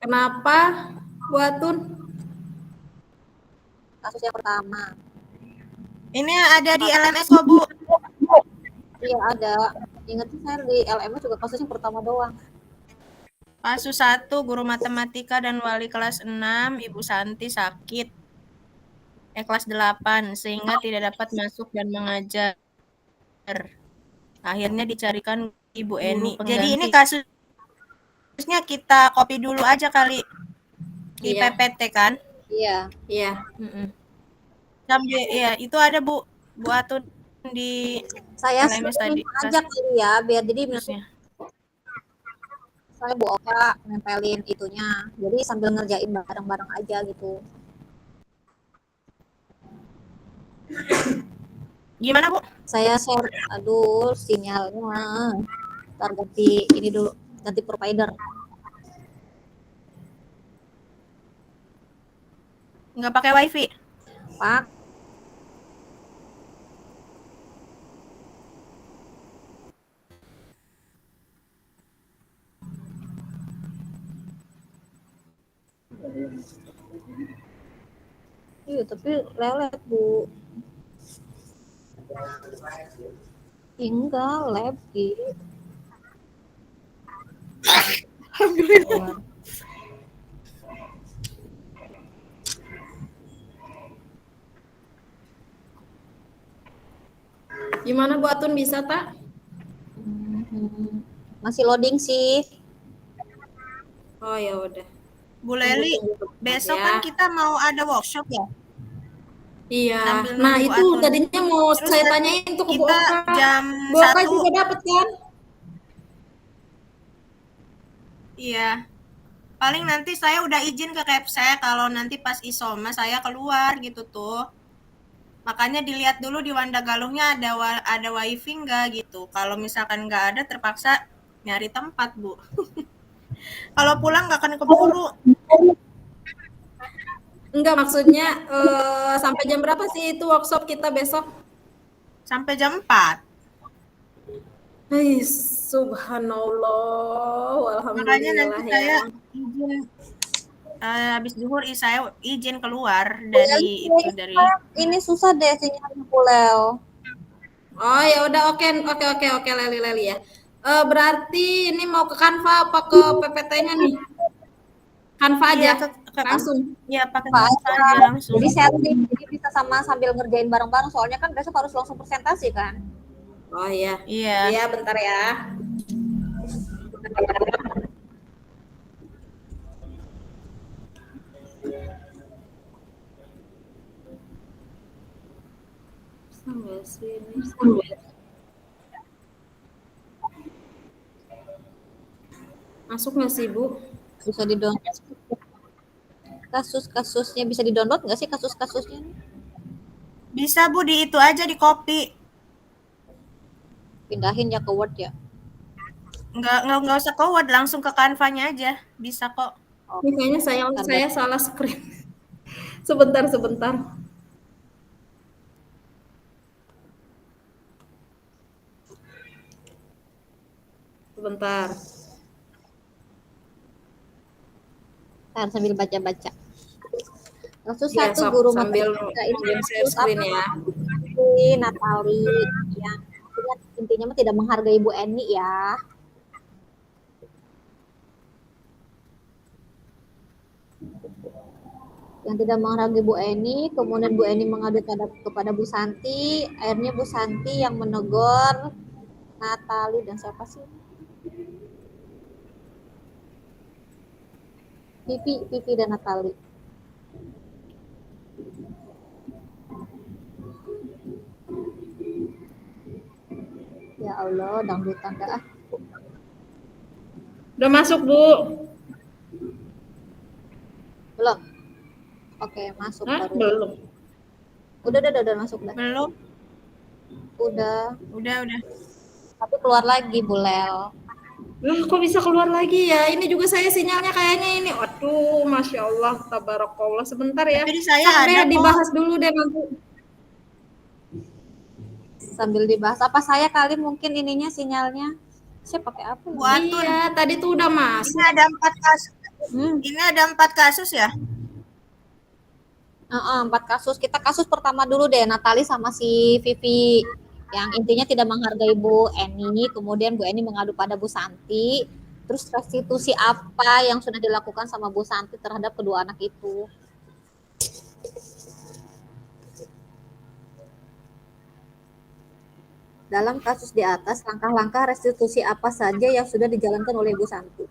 Kenapa, Bu Atun? Kasus yang pertama. Ini ada di LMS kok, Bu. Iya ada. Ingat saya di LMS juga kasus yang pertama doang. Kasus 1, guru matematika dan wali kelas 6, Ibu Santi sakit. Kelas 8, sehingga tidak dapat masuk dan mengajar. Akhirnya dicarikan Ibu Eni. Jadi ini kasusnya kita copy dulu aja kali di PPT kan? Iya. Iya. Ya, itu ada Bu Atun di Saya LMS tadi. aja kali ya, biar jadi Kasusnya. saya Bu Oka nempelin itunya. Jadi sambil ngerjain bareng-bareng aja gitu. Gimana, Bu? Saya share, aduh sinyalnya. Ntar ganti ini dulu, ganti provider. Nggak pakai WiFi? Pak, iya tapi lelet Bu. Enggak, lab gitu. Alhamdulillah. Gimana Bu Atun, bisa tak? Masih loading sih. Oh ya udah. Bu Leli, besok ya. kan kita mau ada workshop ya? Iya. Sambil Nah nunggu itu Atun. tadinya mau Terus saya tanyain tuh ke Bu kita Oka. jam Bu Oka 1. juga dapat kan? Iya. Paling nanti saya udah izin ke Kepsek kalau nanti pas isoma saya keluar gitu tuh. Makanya dilihat dulu di Wanda Galuhnya ada wifi nggak gitu. Kalau misalkan nggak ada terpaksa nyari tempat, Bu. Kalau pulang nggak akan keburu. Enggak, maksudnya sampai jam berapa sih itu workshop kita besok? Sampai jam 4. Subhanallah, Makanya nanti alhamdulillah saya ya. izin habis zuhur saya izin keluar dari itu dari Ini susah deh sinyalnya Bu Leo. Oh ya udah, oke Leli ya. Berarti ini mau ke Canva apa ke PPT-nya nih? Canva aja, iya, langsung. Iya, pakai Canva aja langsung. Jadi sharing, jadi bisa sama sambil ngerjain bareng-bareng. Soalnya kan besok harus langsung presentasi kan. Oh iya. Iya. Iya, bentar ya. Sampai sini. Masuk nggak sih, Bu? Bisa di-download. Kasus-kasusnya bisa di-download nggak sih kasus-kasusnya? Bisa, Bu, di itu aja di copy. Pindahin ya ke Word ya. Nggak usah ke Word, langsung ke Canva-nya aja. Bisa kok. Ini kayaknya saya salah screen. Sebentar. Sebentar. Ntar sambil baca-baca. Kasus Ya, satu guru sambil matematika ini share screen ya. Natali yang intinya mah tidak menghargai Bu Eni ya. Yang tidak menghargai Bu Eni, kemudian Bu Eni mengadu kepada Bu Santi, akhirnya Bu Santi yang menegur Natali dan siapa sih? Vivi dan Natali. Ya Allah, dangdutan dah. Udah masuk, Bu. Belum. Oke, masuk Hah? baru. Belum. Udah masuk dah. Belum? Udah. Udah. Tapi keluar lagi, Bu Lel. Kok bisa keluar lagi ya? Ini juga saya sinyalnya kayaknya ini. Aduh, Masya Allah, tabarakallah. Sebentar ya. Tapi di saya Sampai ada kok. dibahas dulu deh nanti. Sambil dibahas apa saya kali mungkin ininya sinyalnya. Saya pakai apa ya? Bu Atun. Iya, tadi tuh udah masuk. Ini ada 4 kasus. Ini ada 4 kasus ya? 4 kasus. Kita kasus pertama dulu deh, Natali sama si Vivi. Yang intinya tidak menghargai Bu Eni, kemudian Bu Eni mengadu pada Bu Santi. Terus restitusi apa yang sudah dilakukan sama Bu Santi terhadap kedua anak itu? Dalam kasus di atas, langkah-langkah restitusi apa saja yang sudah dijalankan oleh Bu Santi?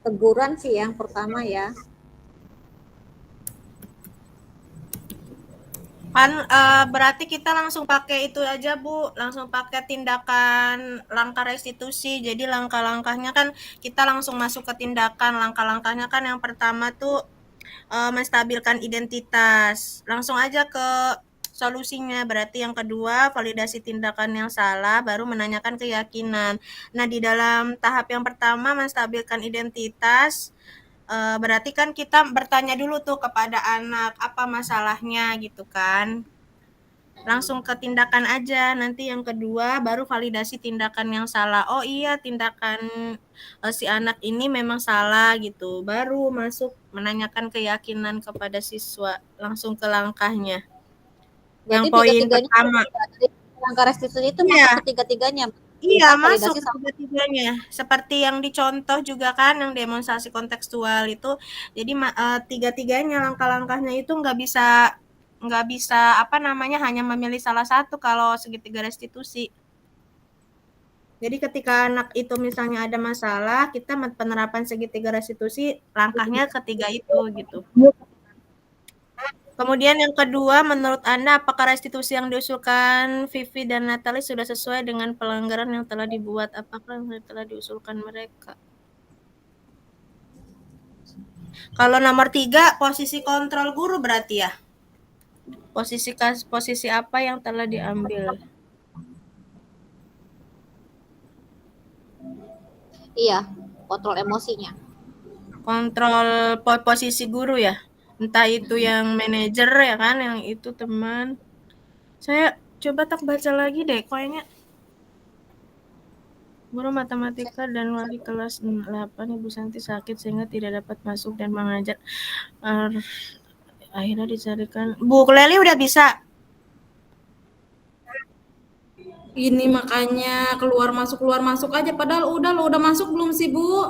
Teguran sih yang pertama ya. Kan berarti kita langsung pakai itu aja Bu, langsung pakai tindakan langkah restitusi. Jadi langkah-langkahnya kan kita langsung masuk ke tindakan. Langkah-langkahnya kan yang pertama tuh menstabilkan identitas. Langsung aja ke solusinya. Berarti yang kedua validasi tindakan yang salah, baru menanyakan keyakinan. Nah di dalam tahap yang pertama menstabilkan identitas, berarti kan kita bertanya dulu tuh kepada anak apa masalahnya gitu kan. Langsung ke tindakan aja. Nanti yang kedua baru validasi tindakan yang salah. Oh iya tindakan si anak ini memang salah gitu. Baru masuk menanyakan keyakinan kepada siswa. Langsung ke langkahnya. Yang Berarti poin tiga-tiganya pertama. dari langkah restitusi itu Iya, masuk ke tiga-tiganya. iya Kita masuk validasi sama ketiga-tiganya. Seperti yang dicontoh juga kan, yang demonstrasi kontekstual itu. Jadi tiga-tiganya langkah-langkahnya itu nggak bisa apa namanya hanya memilih salah satu kalau segitiga restitusi. Jadi ketika anak itu misalnya ada masalah, kita penerapan segitiga restitusi langkahnya ketiga itu gitu. Kemudian yang kedua, menurut Anda apakah restitusi yang diusulkan Vivi dan Natalie sudah sesuai dengan pelanggaran yang telah dibuat? Apakah yang telah diusulkan mereka? Kalau nomor 3, posisi kontrol guru berarti ya? Posisi apa yang telah diambil? iya, kontrol emosinya. Kontrol posisi guru ya? Entah itu yang manajer ya kan, yang itu teman. Saya coba tak baca lagi deh, kayaknya guru matematika dan wali kelas 8 Ibu Santi sakit sehingga tidak dapat masuk dan mengajar. Akhirnya dicarikan. Bu Leli udah bisa. Ini makanya keluar masuk aja. Padahal udah masuk belum sih Bu?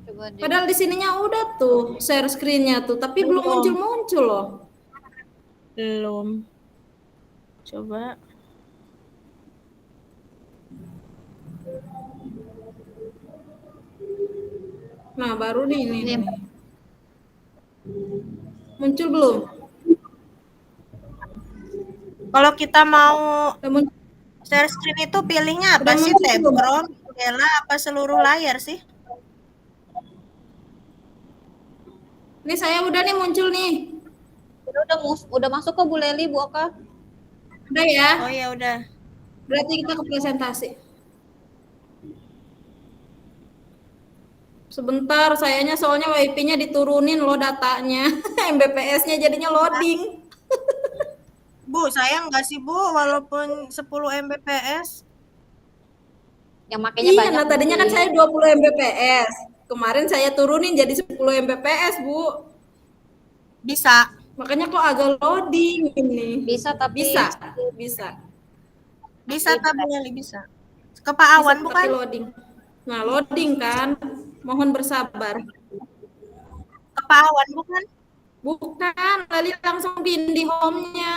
Coba deh. Padahal di sininya udah tuh share screen-nya tuh, tapi belum muncul loh. Belum. Coba. Nah, baru nih ini. Muncul belum? Kalau kita mau Udah share screen itu pilihnya apa sih? Tab Chrome, Jendela, apa seluruh layar sih? Ini saya udah nih muncul nih. Udah masuk ke Bu Leli, Bu Oka? Udah ya? Oh ya udah. Berarti kita ke presentasi. Sebentar, sayanya soalnya WiFi-nya diturunin loh datanya. Mbps-nya jadinya loading. Bu, saya enggak sih Bu, walaupun 10 Mbps. Yang makanya Iya, banyak. nah tadinya kan saya 20 Mbps. Kemarin saya turunin jadi 10 Mbps, Bu. Bisa. Makanya kok agak loading ini. Bisa tapi Bisa tapi bisa. Ke Pak Awan bisa, bukan? tapi loading. Nah, loading kan. Mohon bersabar. Ke Pak Awan bukan? Bukan, Lali langsung ke IndiHome-nya.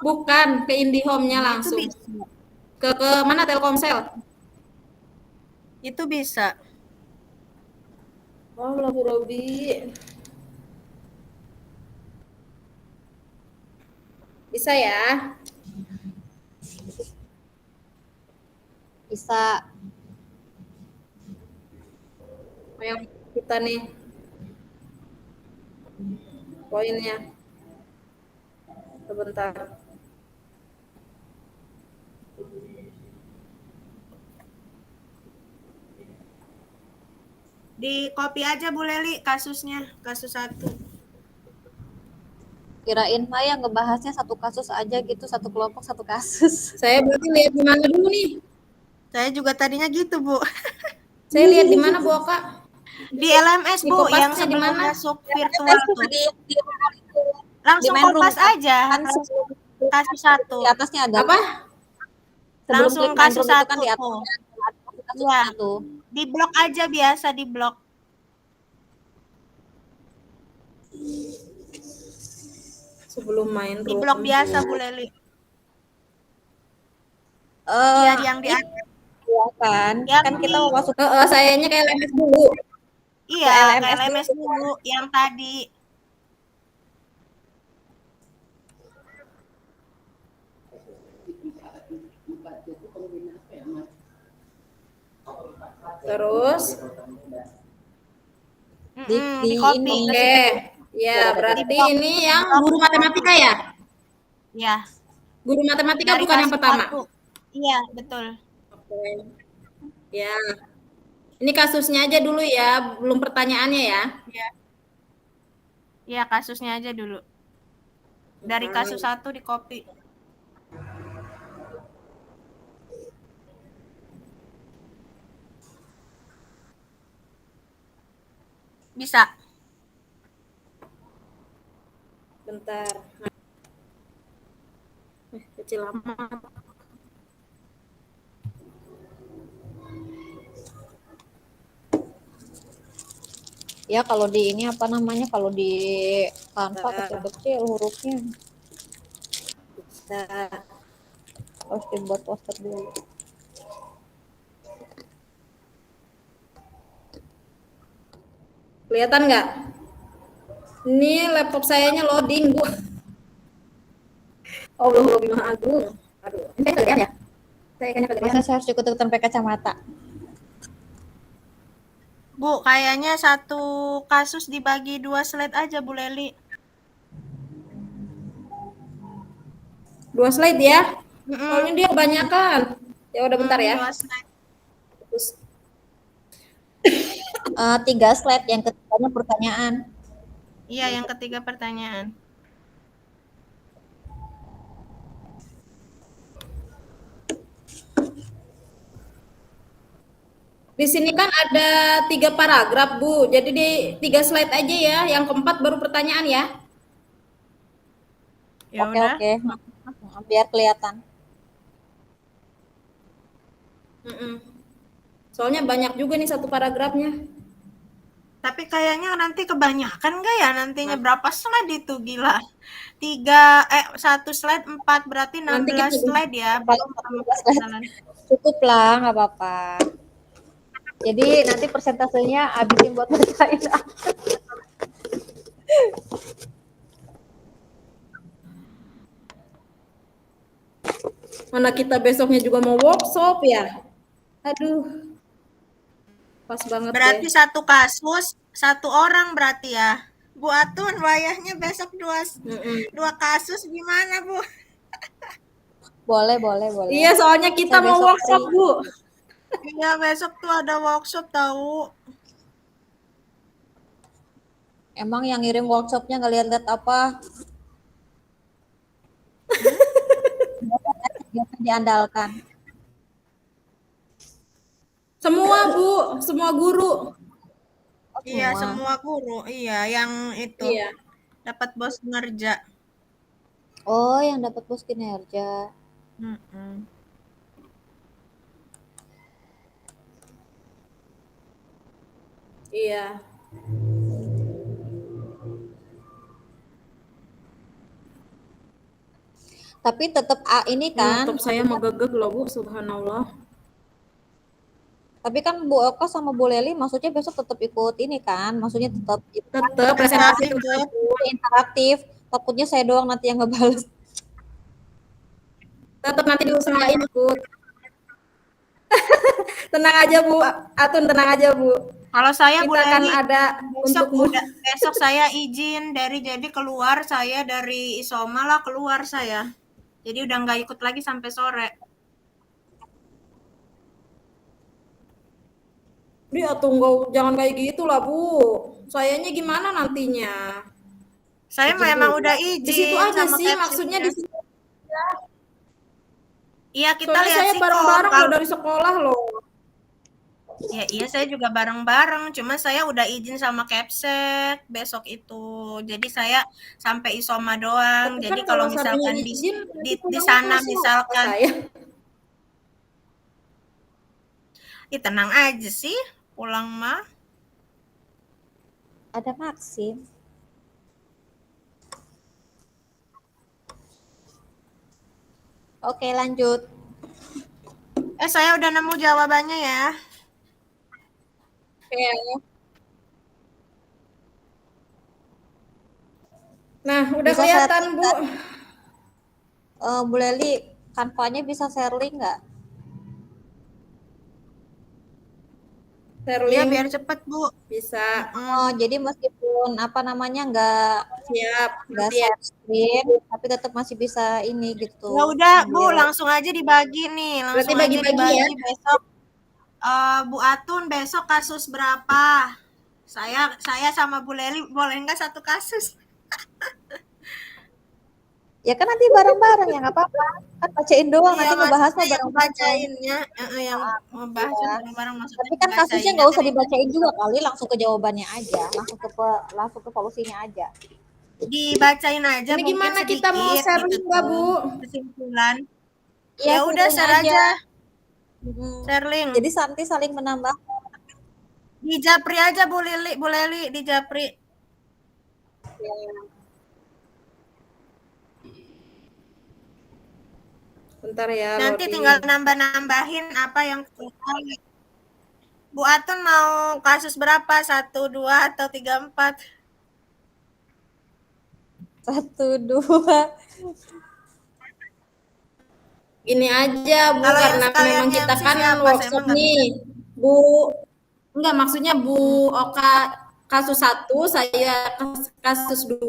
Bukan, ke IndiHome-nya langsung. Itu bisa. Ke mana Telkomsel? Itu bisa. Oh, Bu Robi. Bisa ya? bisa. Yang kita nih poinnya. Sebentar. Di copy aja Bu Leli kasusnya, kasus 1. Kirain mah ya ngebahasnya satu kasus aja gitu, satu kelompok satu kasus. Saya berarti lihat di mana dulu nih? Saya juga tadinya gitu, Bu. Saya lihat di mana, Bu Oka? Di LMS, Di Bu, yang Kopasnya di sebelum mana? masuk Tes virtual juga tuh. di rumah itu, di Langsung main room kopas aja, kan langsung sebelum kasus satu. di atasnya ada Apa? sebelum Langsung klik main kasus room itu kan satu di tuh. atasnya ada Iya, kasusnya tuh. di blok aja biasa di blok. Sebelum main Di room, blok biasa, Bu. Bu Leli. Iya, Eh, yang di iya kan, yang kan kita mau masuk Sayanya kayak LMS dulu. ke iya, ke LMS LMS dulu. dulu yang tadi. Terus, Di, Di copy ini ke oke. situ. Ya, Di berarti blok, ini yang blok guru matematika ya? ya, Guru matematika dari bukan yang kasus pertama. satu. Iya, betul. Oke. Ya. Ini kasusnya aja dulu ya, belum pertanyaannya ya. Iya. Iya, kasusnya aja dulu. Dari kasus satu di copy. Bisa. Bentar. Kecil amat. ya kalau di ini apa namanya, kalau di Canva kecil-kecil hurufnya Bisa. harus dibuat poster dulu. Kelihatan nggak? Ini laptop sayanya loading, Bu. Allah lebih maha agung. Aduh, ini kegedean ya? Saya kayaknya kegedean. Masa saya harus ikut-ikutan pakai kacamata? Bu, kayaknya satu kasus dibagi 2 slide aja, Bu Leli. 2 slide ya? Soalnya dia kebanyakan. Ya udah bentar ya. 2 slide. Terus 3 slide, yang ketiganya pertanyaan. Iya, yang ketiga pertanyaan. di sini kan ada 3 paragraf, Bu. Jadi di 3 slide aja ya. Yang keempat baru pertanyaan ya. Ya Oke, udah. oke. Biar kelihatan. Soalnya banyak juga nih satu paragrafnya. Tapi kayaknya nanti kebanyakan nggak ya nantinya? Berapa slide itu, gila? 1 slide 4, berarti Nanti 16 kita slide ya. Paling 14 slide. Cukup lah, nggak apa-apa. Jadi nanti persentasenya habisin buat bacain. Mana kita besoknya juga mau workshop ya. Aduh. Pas banget Berarti deh. satu kasus, 1 orang berarti ya. Bu Atun, wayahnya besok 2 kasus gimana, Bu? Boleh, boleh, boleh. Iya, soalnya kita Saya mau besok workshop, hari. Bu. Iya, besok tuh ada workshop tahu. Emang yang ngirim workshopnya nggak lihat-lihat apa? Biasa diandalkan. Semua, Bu. Semua guru. Oh, Iya, semua guru. Iya, yang itu Iya. dapat bos ngerja. Oh, yang dapat bos kinerja. Mm-mm. Iya. Tapi tetap ini kan. Laptop saya megegeg loh, Bu. Subhanallah. Tapi kan Bu Oka sama Bu Leli maksudnya besok tetap ikut ini kan? Maksudnya tetap Tetap presentasi Tetap. interaktif. Takutnya saya doang nanti yang ngebales. Tetap nanti diusahain ikut. Tenang aja, Bu. Atun tenang aja, Bu. Kalau saya Kita Bu akan Leli, ada untukmu. besok saya izin jadi keluar saya dari Isoma lah, keluar saya. Jadi udah nggak ikut lagi sampai sore. Dia atau enggak, jangan kayak gitu lah, Bu. Sayanya gimana nantinya? Saya Izin memang dulu. udah Di situ izin aja sama sih, maksudnya di captionnya. situ. Iya, kita Soalnya lihat saya sih bareng-bareng loh kalau dari sekolah loh. ya iya saya juga bareng-bareng, cuma saya udah izin sama Capsek besok itu. Jadi saya sampai Isoma doang. Tapi Jadi kan kalau kalau seandainya misalkan izin, nanti di pulangnya sana besok kata misalkan, saya. ih tenang aja sih pulang mah. Ada Maxim. Oke, lanjut. Saya udah nemu jawabannya ya. Oke. Nah, udah Bisa kelihatan sharing Bu. nggak? Bu Leli, Canva-nya bisa share link nggak? Share Iya link biar cepet Bu. bisa. Oh, jadi meskipun apa namanya Siap. nggak Nanti ya. share screen, tapi tetap masih bisa ini gitu Ya udah Bu, sambil. langsung aja dibagi nih, Berarti langsung aja bagi-bagi ya. dibagi besok. Bu Atun besok kasus berapa? Saya sama Bu Leli boleh nggak satu kasus? Ya kan nanti bareng-bareng ya nggak apa-apa. Kan bacain doang, Iya, nanti ngebahasnya maksudnya yang bareng-bareng. bacainnya, yang ngebahasnya Ya. bareng-bareng maksudnya Tapi kan kasusnya dibacainnya nggak usah kan dibacain juga kali, langsung ke jawabannya aja, langsung ke solusinya aja. dibacain aja Ini mungkin gimana kita mau sedikit share gitu link nggak Bu? tuh kesimpulan. Iya, Ya udah sharing share aja. aja, Hmm. share link. Jadi nanti saling menambah. Di Japri aja Bu Leli di Japri. Bentar ya, Nanti loading. tinggal nambah-nambahin apa yang Bu Atun mau kasus berapa? 1, 2, atau 3, 4? 1, 2. Gini aja Bu, Kalau yang karena sekalian memang kita MC kan siapa? Saya workshop emang nggak bisa. nih. Bu, enggak maksudnya Bu Oka kasus 1, saya kasus 2,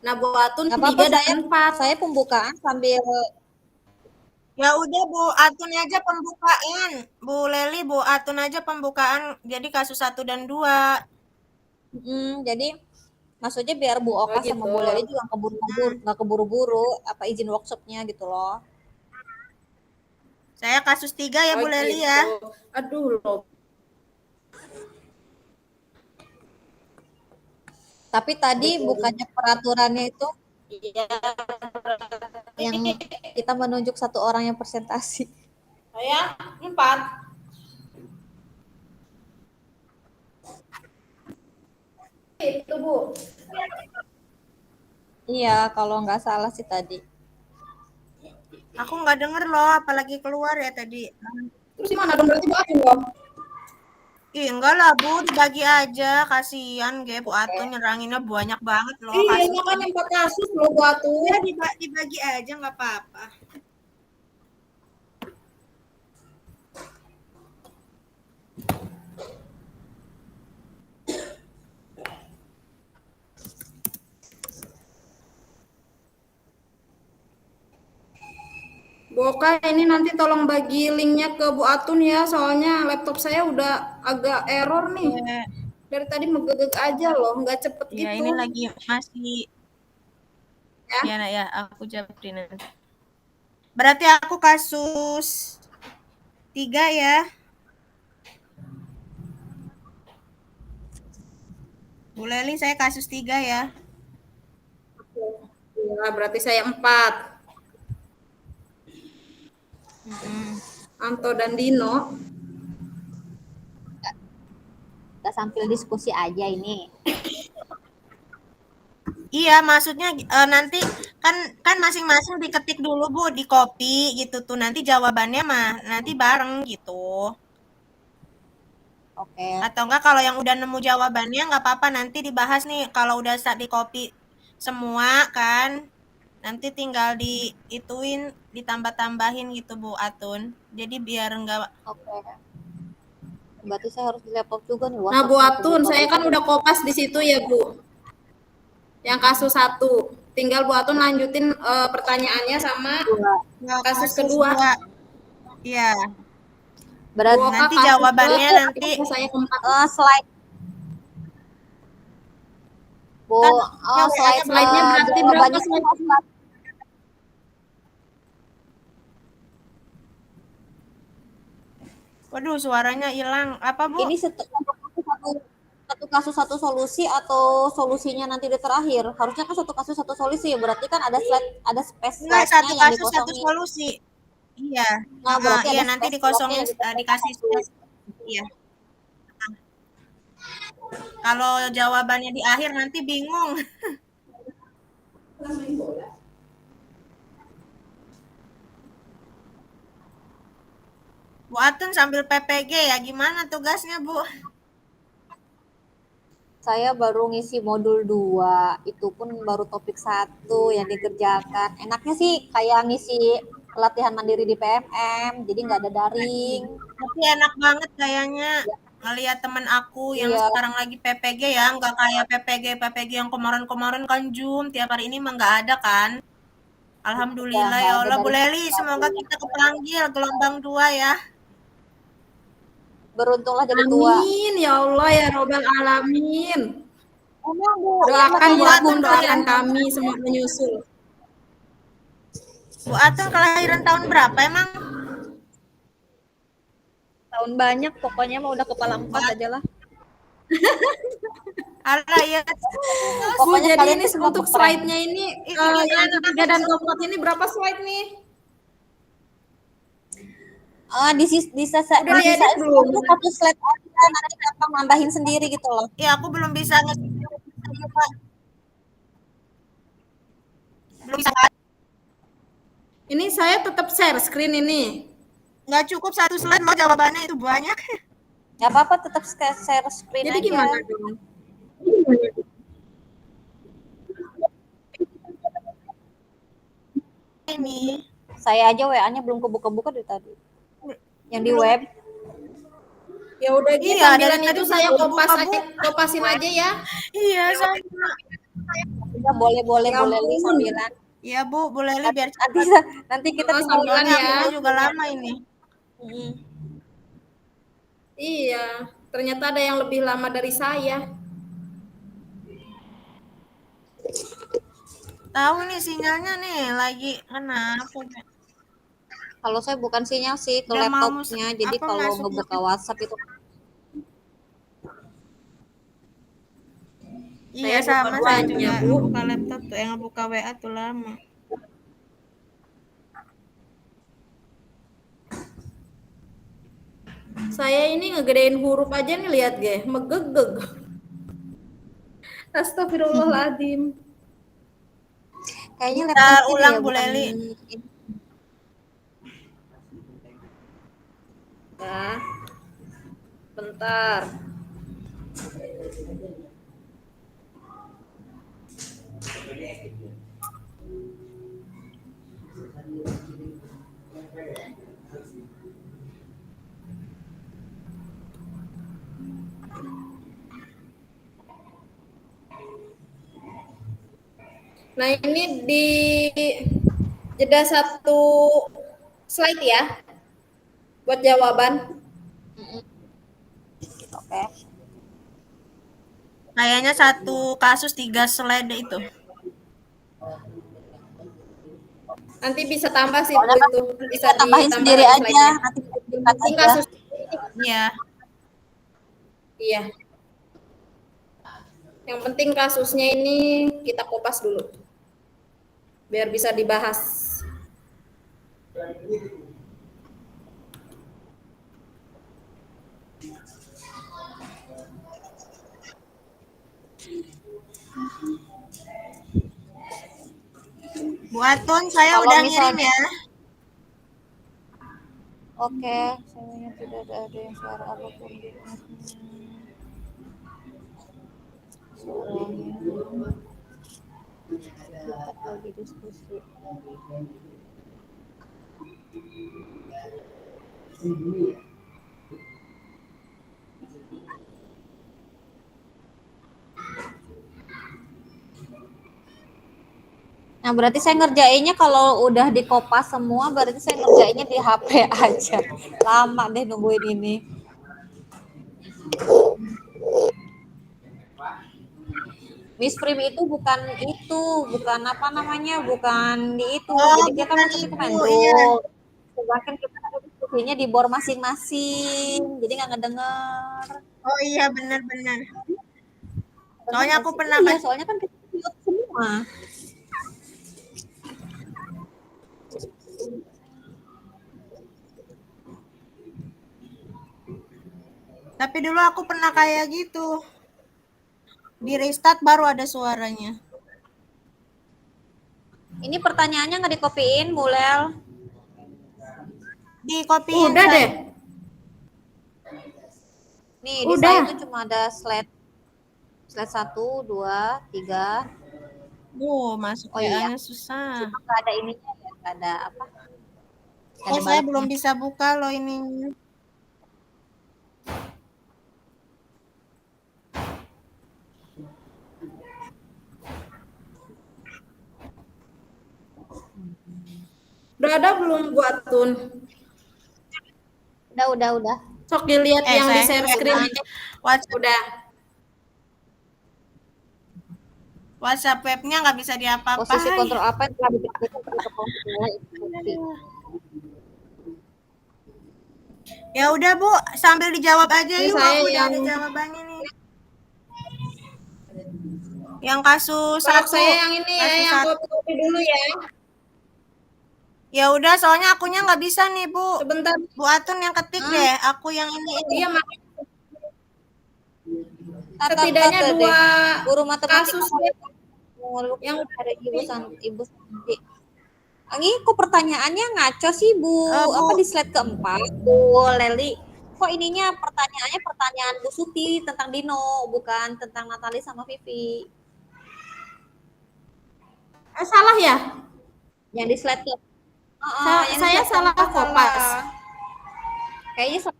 nah Bu Atun Nggak 3 apa-apa, dan 4. saya pembukaan sambil. Ya udah Bu Atun aja pembukaan. Bu Leli, Bu Atun aja pembukaan. Jadi kasus 1 dan 2. Jadi maksudnya biar Bu Oh Oka sama gitu. Bu Leli juga nggak keburu-buru apa izin workshopnya gitu loh. Saya kasus 3 ya Bu Leli gitu. ya. Aduh loh. Tapi tadi bukannya peraturannya itu Iya. yang kita menunjuk satu orang yang presentasi. Saya 4. Itu Bu. Iya, kalau nggak salah sih tadi. Aku nggak denger loh, apalagi keluar ya tadi. Terus gimana dong berarti Bu Atun dong? Ih, enggak lah Bu, dibagi aja. Kasihan Bu Atun nyeranginnya banyak banget loh Iya, kasusnya. kan 4 kasus loh Bu Atun. Ya dibagi aja nggak apa-apa. Bu Oka, ini nanti tolong bagi linknya ke Bu Atun ya, soalnya laptop saya udah agak error nih. Ya, Dari tadi megegeg aja loh, nggak cepet ya gitu. ini lagi masih Ya. ya, ya aku jawabin nanti. Berarti aku kasus 3 ya. Bu Leli saya kasus 3 ya. Ya, berarti saya 4. Anto dan Dino. Kita sambil diskusi aja ini. Iya, maksudnya nanti kan masing-masing diketik dulu Bu, di copy gitu tuh. Nanti jawabannya mah nanti bareng gitu. Oke. Atau enggak kalau yang udah nemu jawabannya nggak apa-apa nanti dibahas nih kalau udah start di copy semua kan. Nanti tinggal diituin, ditambah-tambahin gitu Bu Atun. Jadi biar enggak Oke. Berarti saya harus di laptop juga nih. Nah, Bu Atun, saya kan udah kopas di situ ya, Bu. Yang kasus 1. Tinggal Bu Atun lanjutin pertanyaannya sama kasus kedua. Iya. Berarti Bu Oka nanti kasus jawabannya kedua, nanti saya keempat. slide. Bu Bu. Oh, slide Slide-nya berarti berapa slide? Waduh, suaranya hilang. Apa, Bu? Ini satu kasus satu solusi atau solusinya nanti di terakhir? Harusnya kan satu kasus satu solusi ya. Berarti kan ada space Nah, slide-nya satu yang kasus satu dikosongin. solusi. Iya. Nah, berarti Iya, ada nanti space dikosongin, slot-nya yang dikasih dikosongin. space. Iya. Kalau jawabannya di akhir nanti bingung. Bu Atun sambil PPG ya, gimana tugasnya, Bu? Saya baru ngisi modul 2, itu pun baru topik 1 yang dikerjakan. Enaknya sih kayak ngisi latihan mandiri di PMM, jadi nggak ada daring. Tapi enak banget kayaknya ngelihat temen aku yang Iya, sekarang lagi PPG ya, nggak kayak PPG yang kemarin-kemarin kan Zoom, tiap hari ini mah nggak ada kan. udah Alhamdulillah nggak ya ada Allah, Bu daring. Leli, semoga kita kepanggil gelombang 2 ya. Beruntunglah jadi tua. Amin ya Allah ya Robbal Alamin. Emang Bu, Doakan Bu Bu yang Atun Atun, doakan kami semua menyusul. Bu Atun kelahiran tahun berapa emang? tahun banyak, pokoknya mah udah kepala 4 aja lah. Alah ya. Bu, Pokoknya jadi kalian ini tuh semua untuk keprank. slide-nya ini Ini yang gimana? ketiga dan keempat ini berapa slide nih? Udah diedit belum? Itu satu slide aja, nanti gampang nambahin sendiri gitu loh. Ya aku belum bisa belum bisa. Ini saya tetap share screen ini. Nggak cukup satu slide loh, jawabannya itu banyak. Nggak apa-apa, tetap share screen Jadi aja. gimana dong? Ini Saya aja WA-nya belum kebuka-buka dari tadi. Yang di web. Ya udah gitu, Iya, sambilan dari itu tadi saya belum kopas buka, aja, kopasin aja ya. iya sama. Ya, boleh Ya Li ampun. sambilan. Iya Bu, boleh li biar Nanti kita Oh, tinggal sambilan soalnya ya. akunya juga lama ini. Iya, ternyata ada yang lebih lama dari saya. Tahu nih sinyalnya nih lagi kenapa? Kalau saya bukan sinyal sih ke Udah mau laptopnya, jadi apa kalau masuk ngebuka WhatsApp itu Iya Saya sama buka saya duanya, juga Bu. buka laptop tuh, yang buka WA tuh lama. Saya ini ngegedein huruf aja nih, lihat ge, megegeg. Astagfirullahaladzim. kayaknya Kita laptop ini ulang ya Bu bukan Leli. Ya, bentar. Nah, ini di jeda satu slide ya buat jawaban. Oke. Kayaknya satu kasus 3 slide itu. Nanti bisa tambah sih Bu, itu bisa Tambahin ditambah sendiri lagi aja, slide-nya. nanti Yang penting aja. kasus Iya. iya. Yang penting kasusnya ini kita kopas dulu. Biar bisa dibahas. Bu Atun, saya Kalau udah misal- ngirim ya. Oke, semuanya tidak ada yang suara apapun. Suaranya tetap lagi diskusi. Nah, berarti saya ngerjainnya kalau udah dikopas semua, berarti saya ngerjainnya di HP aja. Lama deh nungguin ini. Miss Prim itu bukan apa namanya, bukan di itu. Oh, Jadi kita bukan masuk ke itu, Menlo. iya. Sedangkan kita ada diskusinya di bor masing-masing. Jadi nggak ngedenger. Oh iya, benar-benar. Soalnya aku pernah Iya, soalnya kan kita mute semua. tapi dulu aku pernah kayak gitu. Di restart baru ada suaranya. Ini pertanyaannya nggak dikopiin, Bulel. Di kopiin Udah saya. deh. Nih, di Udah. saya itu cuma ada slide 1, 2, 3. Masuk Oh iya. WA-nya susah. Cuma nggak ada ininya ya, nggak ada apa. Nggak Oh, ada saya baliknya. belum bisa buka loh ini. Udah ada belum Bu Atun? Udah. Sok dilihat yang di saya share screen. WhatsApp, Udah. WhatsApp webnya nggak bisa Posisi diapa-apain. kontrol apa yang telah dipikirkan pada konfigurasi instruksi. Ya udah Bu, sambil dijawab aja Ini yuk. saya Aku udah yang ada jawabannya nih. Yang kasus Sok 1. saya yang ini ya, Kasus yang 1. kopi dulu ya. Ya udah, soalnya akunya nggak bisa nih Bu. Sebentar. Bu Atun yang ketik deh. Aku yang ini. Iya, makanya Tar, setidaknya deh. dua Guru matematika kasus yang ada ibu Santi. Ini kok pertanyaannya ngaco sih Bu? Bu. Apa di slide keempat Bu Leli? Kok ininya pertanyaannya pertanyaan Bu Suti tentang Dino, bukan tentang Natali sama Vivi. salah ya? Yang di slide ke Saya salah kopas. Kayaknya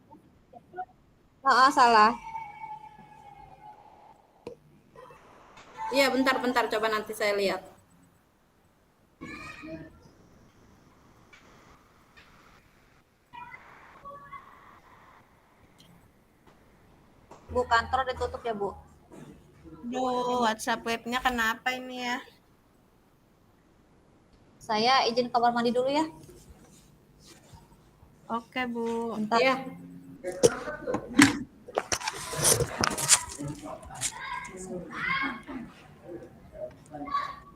salah. Iya, bentar coba nanti saya lihat. Bu, kantor ditutup ya Bu. Duh, WhatsApp webnya kenapa ini ya? Saya izin kamar mandi dulu ya. Oke Bu. Bentar. Iya.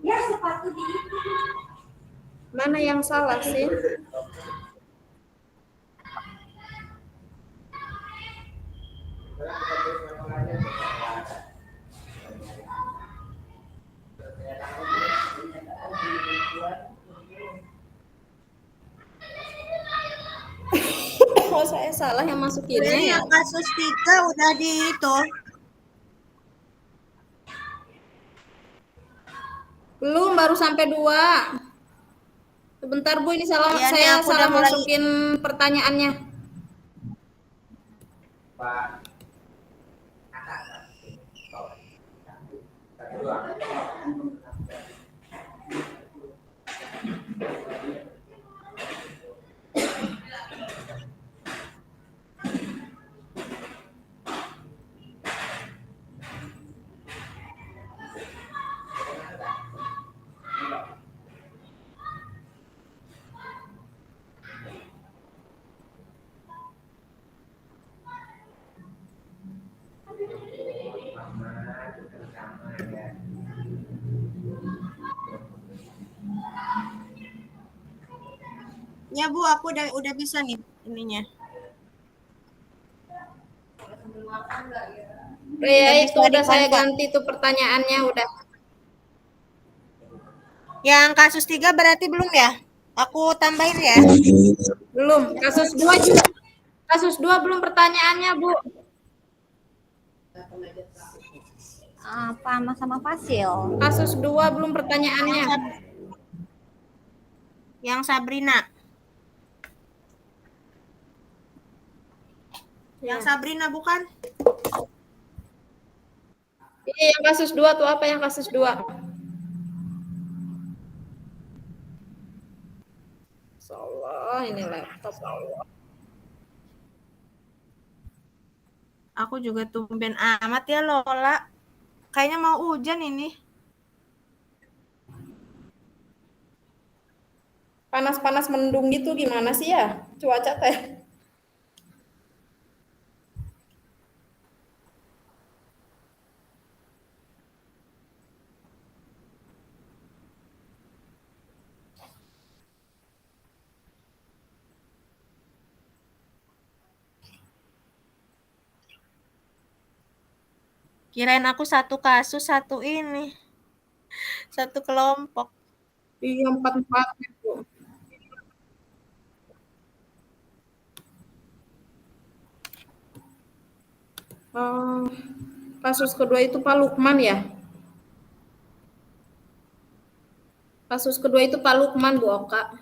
Ya, sepatu di itu. Mana yang salah sih? Oh, saya salah yang masukinnya Jadi ya. yang kasus 3 udah di itu. Belum, baru sampai 2. Sebentar Bu, ini salah Iya, nih saya aku salah udah mulai. masukin pertanyaannya. Ya Bu, aku udah bisa nih ininya. Ya, Udah itu bisa udah saya dikonvert. ganti tuh pertanyaannya udah. Yang kasus 3 berarti belum ya? Aku tambahin ya. Belum. Kasus 2 juga. Kasus 2 belum pertanyaannya, Bu. Apa sama Fasil? Kasus 2 belum pertanyaannya. Yang Sabrina. Yang Sabrina bukan? Iya, yang kasus 2 tuh apa yang kasus 2? Insyaallah ini laptop. Aku juga tumben amat ya Lola. kayaknya mau hujan ini. Panas-panas mendung gitu gimana sih ya cuaca teh? Kirain aku satu kasus, satu ini. Satu kelompok. Iya, 4-4 gitu. Kasus kedua itu Pak Lukman ya? Kasus kedua itu Pak Lukman, Bu Oka.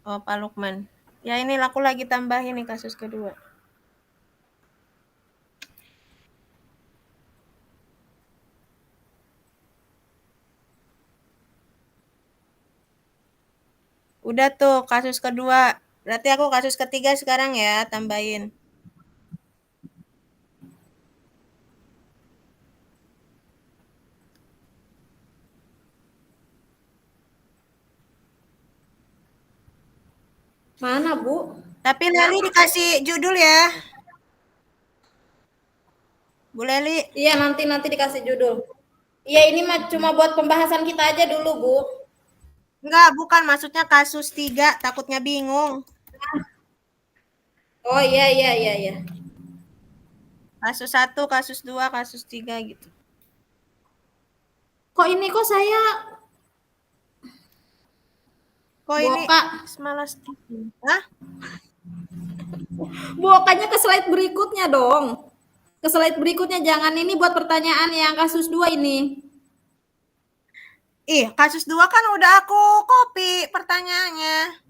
Oh, Pak Lukman. Ya ini aku lagi tambahin nih kasus kedua. Udah tuh kasus kedua. Berarti aku kasus ketiga sekarang ya, tambahin. Mana, Bu? Tapi Leli dikasih judul ya. Bu Leli. Iya, nanti dikasih judul. Iya, ini mah cuma buat pembahasan kita aja dulu, Bu. Enggak, bukan maksudnya kasus 3, takutnya bingung. Oh, iya. Kasus 1, kasus 2, kasus 3 gitu. Kok ini kok saya Kok Bu ini Oka, semalas Hah? Bu Okanya ke slide berikutnya dong. Ke slide berikutnya, jangan ini buat pertanyaan yang kasus 2 ini. Ih, kasus 2 kan udah aku copy pertanyaannya.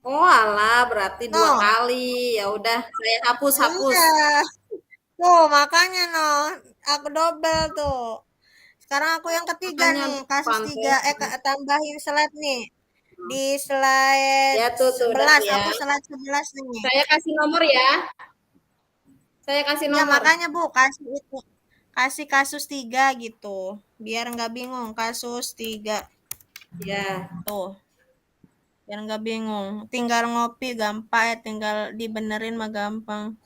Oh, alah, berarti 2 kali. Ya udah, saya hapus. Iya. Tuh, makanya aku double tuh. Sekarang aku yang ketiga Makanya nih, kasus 3. pantes. Tambahin slide nih. Di slide Ya tuh udah 11, tuh ya. aku slide 11 nih. Saya kasih nomor ya. Saya kasih Ya nomor. makanya Bu, kasih itu. Kasih kasus 3 gitu. Biar nggak bingung, kasus 3. Ya. Tuh. Biar nggak bingung. Tinggal ngopi gampang ya, tinggal dibenerin mah gampang.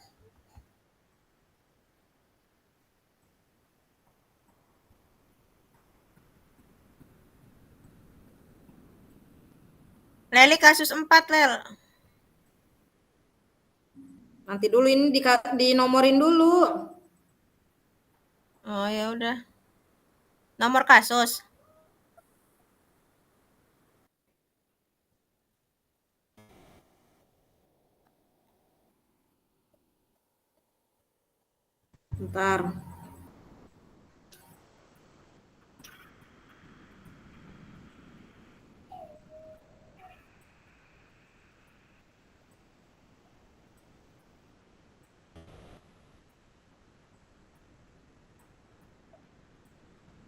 Leli kasus 4, Lel. Nanti dulu ini dinomorin dulu. Oh, ya udah. Nomor kasus. Bentar.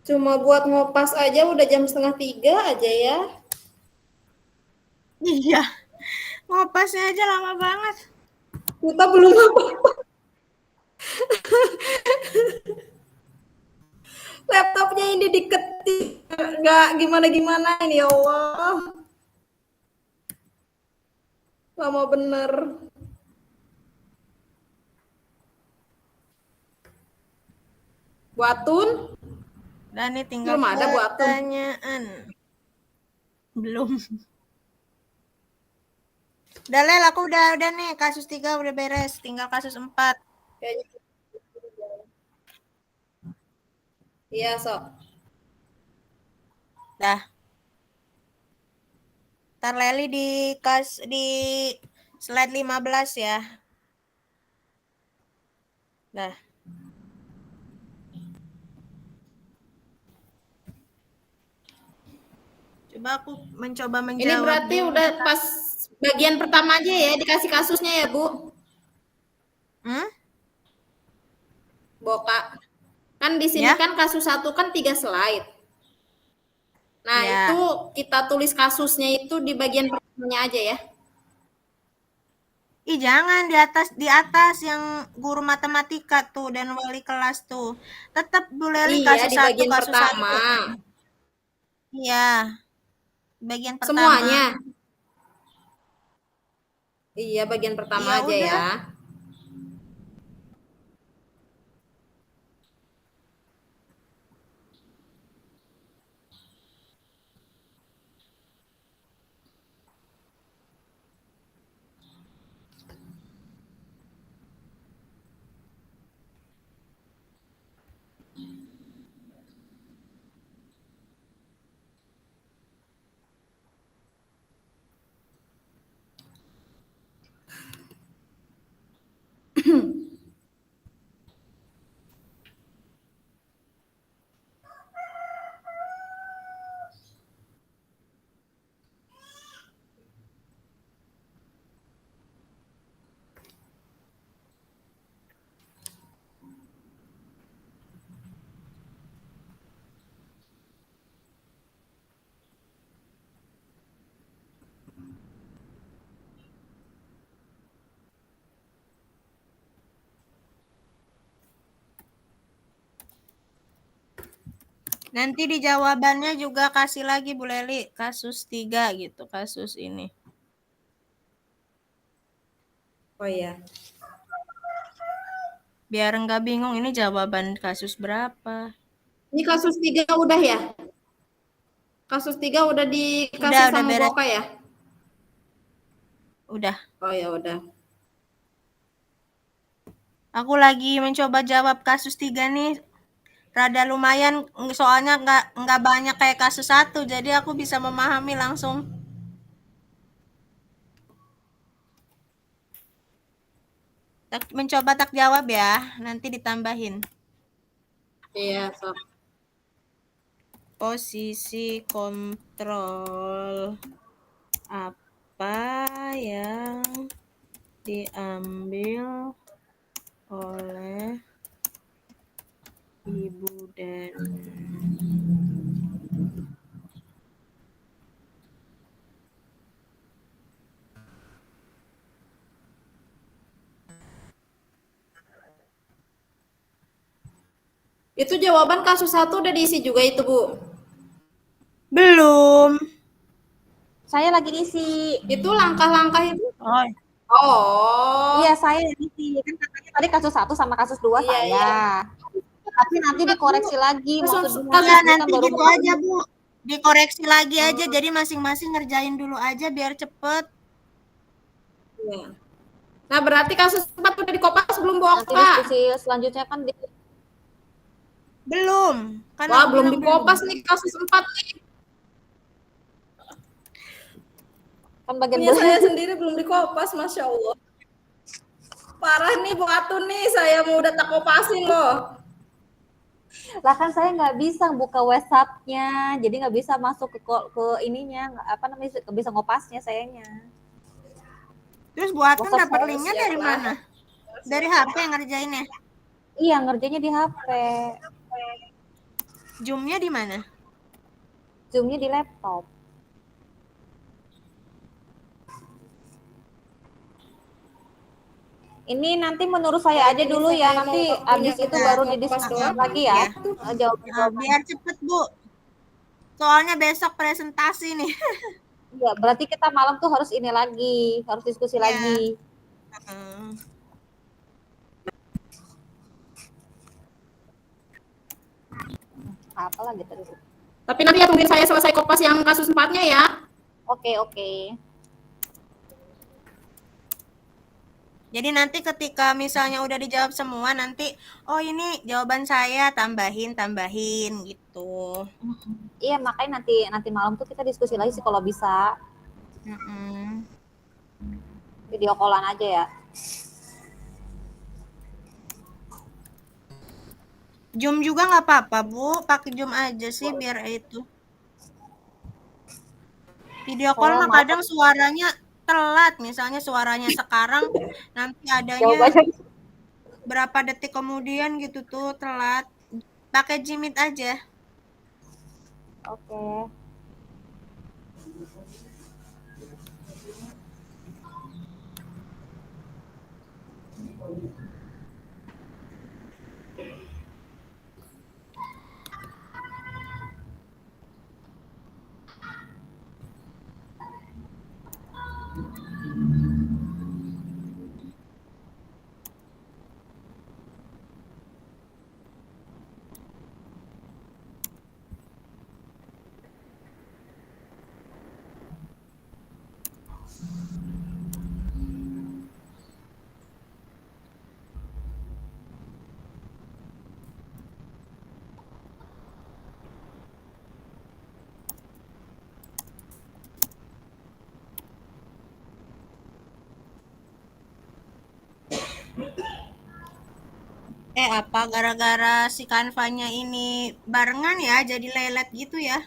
Cuma buat ngopas aja udah jam 2:30 aja ya. Iya. Ngopasnya aja lama banget. Kita belum apa-apa. Laptopnya ini diketik. Nggak gimana-gimana ini, ya Allah. Lama bener. Buatun? Dan nih tinggal Belum ada Bu Atun. pertanyaan. Belum. Udah Lel, aku udah nih, kasus 3 udah beres, tinggal kasus 4. Kayaknya. Iya, sok. Dah. Ntar Leli di slide 15 ya. Dah. Coba aku mencoba menjawab. Ini berarti udah pas bagian pertama aja ya dikasih kasusnya ya, Bu. Boka. Kan di sini Ya. kan kasus 1 kan 3 slide. Nah, Ya. itu kita tulis kasusnya itu di bagian pertamanya aja ya. Ih, jangan di atas yang guru matematika tuh dan wali kelas tuh. Tetap Bu Leli Iya, kasus di satu, bagian kasus pertama. satu. Iya, bagian pertama. Semuanya. Iya, bagian pertama Ya aja udah. ya. Nanti di jawabannya juga kasih lagi Bu Leli kasus 3 gitu, kasus ini. Oh iya. Biar nggak bingung ini jawaban kasus berapa. Ini kasus 3 udah ya? Kasus 3 udah dikasih Udah sama Bu beres. Oka ya? Udah. Oh ya udah. Aku lagi mencoba jawab kasus 3 nih. Rada lumayan soalnya nggak banyak kayak kasus 1, jadi aku bisa memahami langsung. Mencoba tak jawab ya, nanti ditambahin. Iya, sok. Posisi kontrol apa yang diambil oleh ibu dan Itu jawaban kasus 1 udah diisi juga itu, Bu. belum. Saya lagi isi. Itu langkah-langkah itu. Oh, Oh. Iya, saya yang isi. Kan katanya tadi kasus 1 sama kasus 2 Iya, saya. iya. Tapi nanti dikoreksi lagi. Kasus Maksudnya ya kan nanti baru gitu aja Bu. Dikoreksi lagi aja, jadi masing-masing ngerjain dulu aja biar cepet. Iya. Nah, berarti kasus 4 udah dikopas belum, Bu nanti Oka? diskusi selanjutnya kan Belum. Kan Wah, aku belum bilang dikopas belum. nih kasus 4 nih. kan bagian Punya saya sendiri belum dikopas, Masya Allah. Parah nih Bu Atun nih, saya mau udah tak kopasin loh. lah kan saya nggak bisa buka WhatsApp-nya, jadi nggak bisa masuk ke ininya, apa namanya, nggak bisa ngopasnya sayanya. Terus Bu Atun WhatsApp dapat saya linknya siap dari lah. mana? Dari HP yang ngerjainnya. iya ngerjainnya di HP, Zoom-nya di mana? Zoom-nya di laptop. Ini nanti menurut saya aja dulu ya, nanti abis itu baru didiskusikan lagi ya. Jawaban-jawaban. Biar cepet Bu. Soalnya besok presentasi nih. Iya, berarti kita malam tuh harus ini lagi, harus diskusi Iya. lagi. Apa lagi tadi? Tapi nanti ya tungguin saya selesai kopas yang kasus 4-nya ya. Oke, oke. Jadi nanti ketika misalnya udah dijawab semua, nanti oh ini jawaban saya tambahin gitu. Iya, makanya nanti malam tuh kita diskusi lagi sih kalau bisa. Video callan aja ya. Zoom juga nggak apa-apa Bu, pakai Zoom aja sih biar itu. Video call Saya mah mau kadang suaranya telat, misalnya suaranya sekarang nanti adanya jawabannya. berapa detik kemudian gitu tuh telat. Pakai Jimit aja. Oke. Apa gara-gara si Canva-nya ini barengan ya, jadi lelet gitu ya?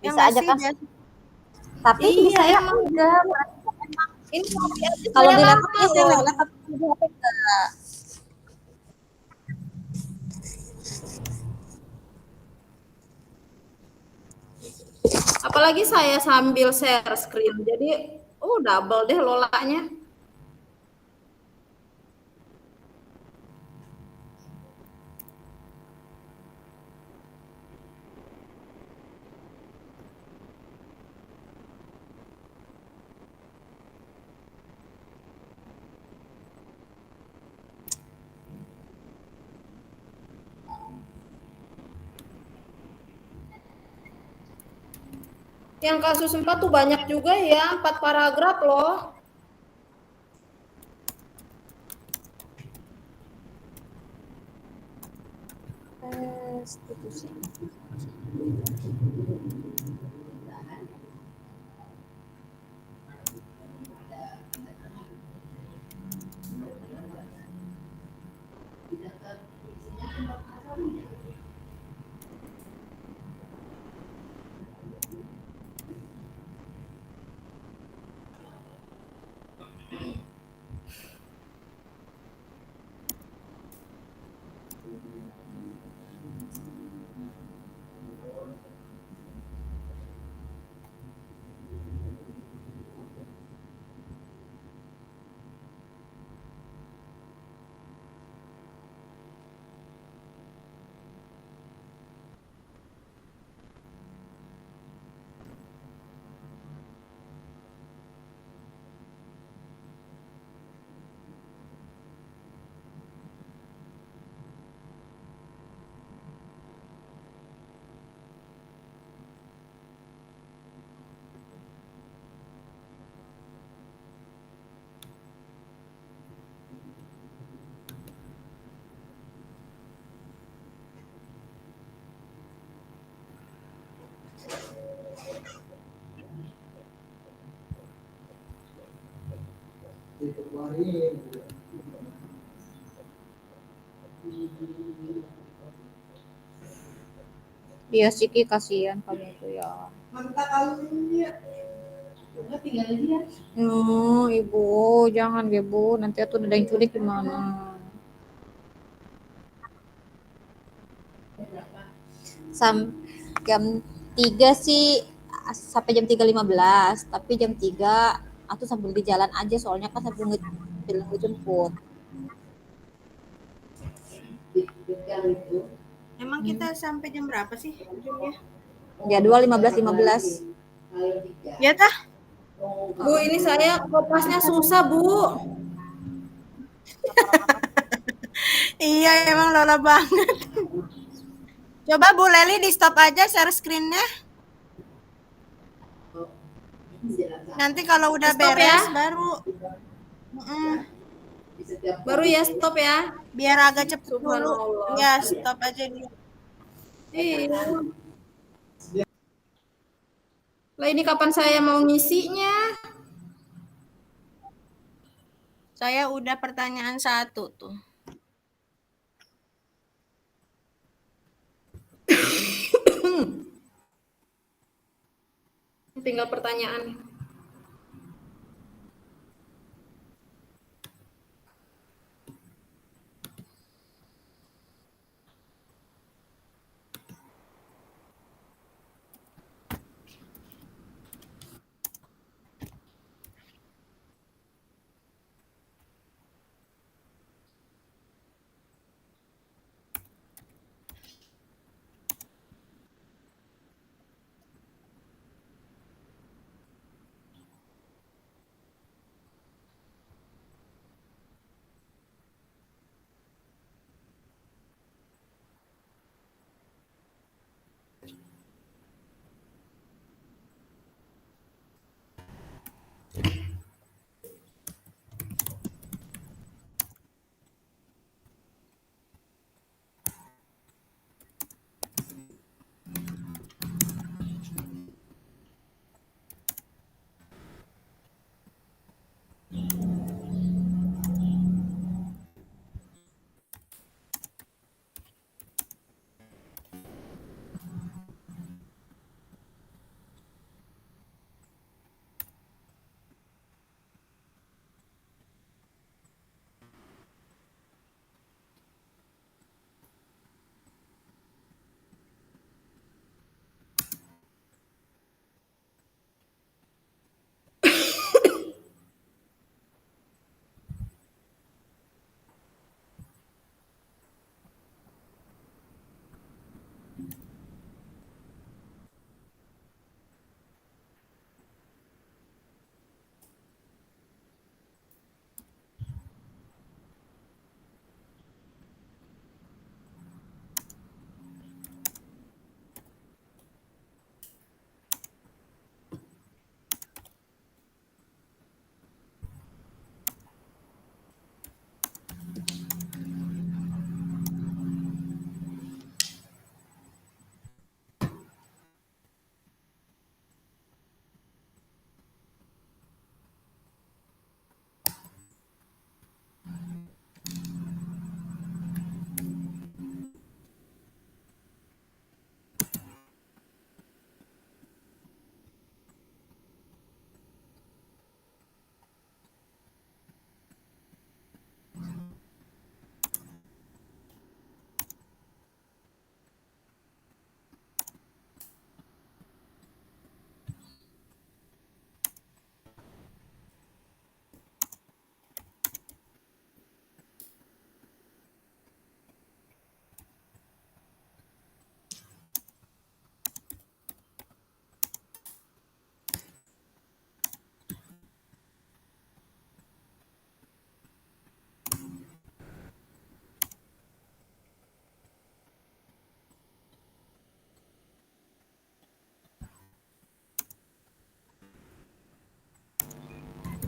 Ya Bisa nggak aja sih, Kak. Des? Tapi di Iya, saya emang enggak. ini kopi aja Kalau saya di laptop lama iya saya loh. lelet, tapi di HP enggak. Apalagi saya sambil share screen. Jadi, double deh lolanya. Yang kasus 4 tuh banyak juga ya, 4 paragraf loh. Restitusi. Iya sih Ki, kasihan kamu itu ya. Ibu, jangan ya Bu, nanti aku ada yang culik gimana? Jam 3 sih sampai jam 3.15, tapi jam 3 aku sambil di jalan aja soalnya kan sambil ngejemput. Emang kita sampai jam berapa sih ujungnya? Jadwal 15.15. Ya tah? Bu, ini saya kopasnya susah, Bu. Iya, emang lola banget. Coba Bu Leli di stop aja share screen-nya. Nanti kalau udah Stop beres ya. baru Baru ya stop ya. biar agak cepet dulu. Subhanallah. Ya, stop aja dulu. Iya. Lah ini kapan saya mau ngisinya? Saya udah pertanyaan 1 tuh. Tinggal pertanyaan.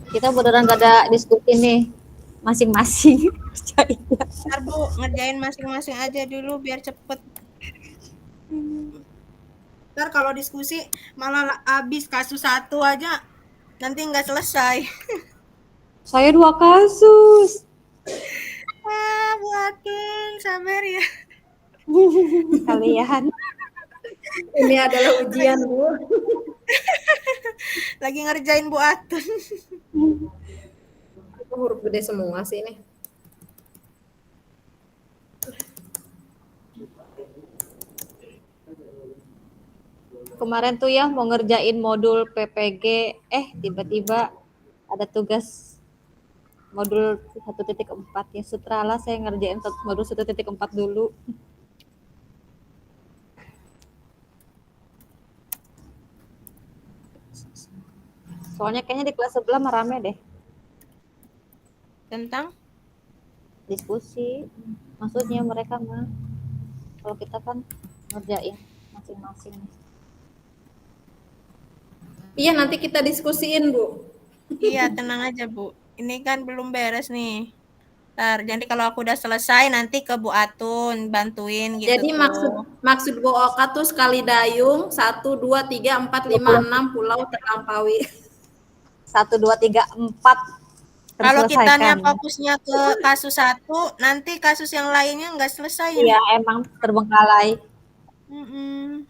Kita beneran gak ada diskusi nih masing-masing. Ntar Bu, ngerjain masing-masing aja dulu biar cepet. Ntar kalau diskusi malah habis kasus satu aja nanti nggak selesai. Saya 2 kasus. Bu Atung, sabar ya. Kalian. Ini adalah ujian, Bu. Lagi ngerjain Bu Atung. Itu huruf gede semua sih ini. Kemarin tuh ya mau ngerjain modul PPG, tiba-tiba ada tugas modul 1.4 ya, sutralah saya ngerjain modul 1.4 dulu. Soalnya kayaknya di kelas sebelah mah rame deh Tentang diskusi. Maksudnya mereka mah, kalau kita kan ngerjain masing-masing. Iya, nanti kita diskusiin, Bu. iya, tenang aja Bu. Ini kan belum beres nih. Ntar, jadi kalau aku udah selesai nanti ke Bu Atun bantuin gitu Jadi tuh. maksud Bu Oka tuh sekali dayung 1 2 3 4 5 6 pulau terlampaui. 1, 2, 3, 4 Kalau kitanya terselesaikan. fokusnya ke kasus satu, nanti kasus yang lainnya nggak selesai ya. Iya, emang terbengkalai. Mm-mm.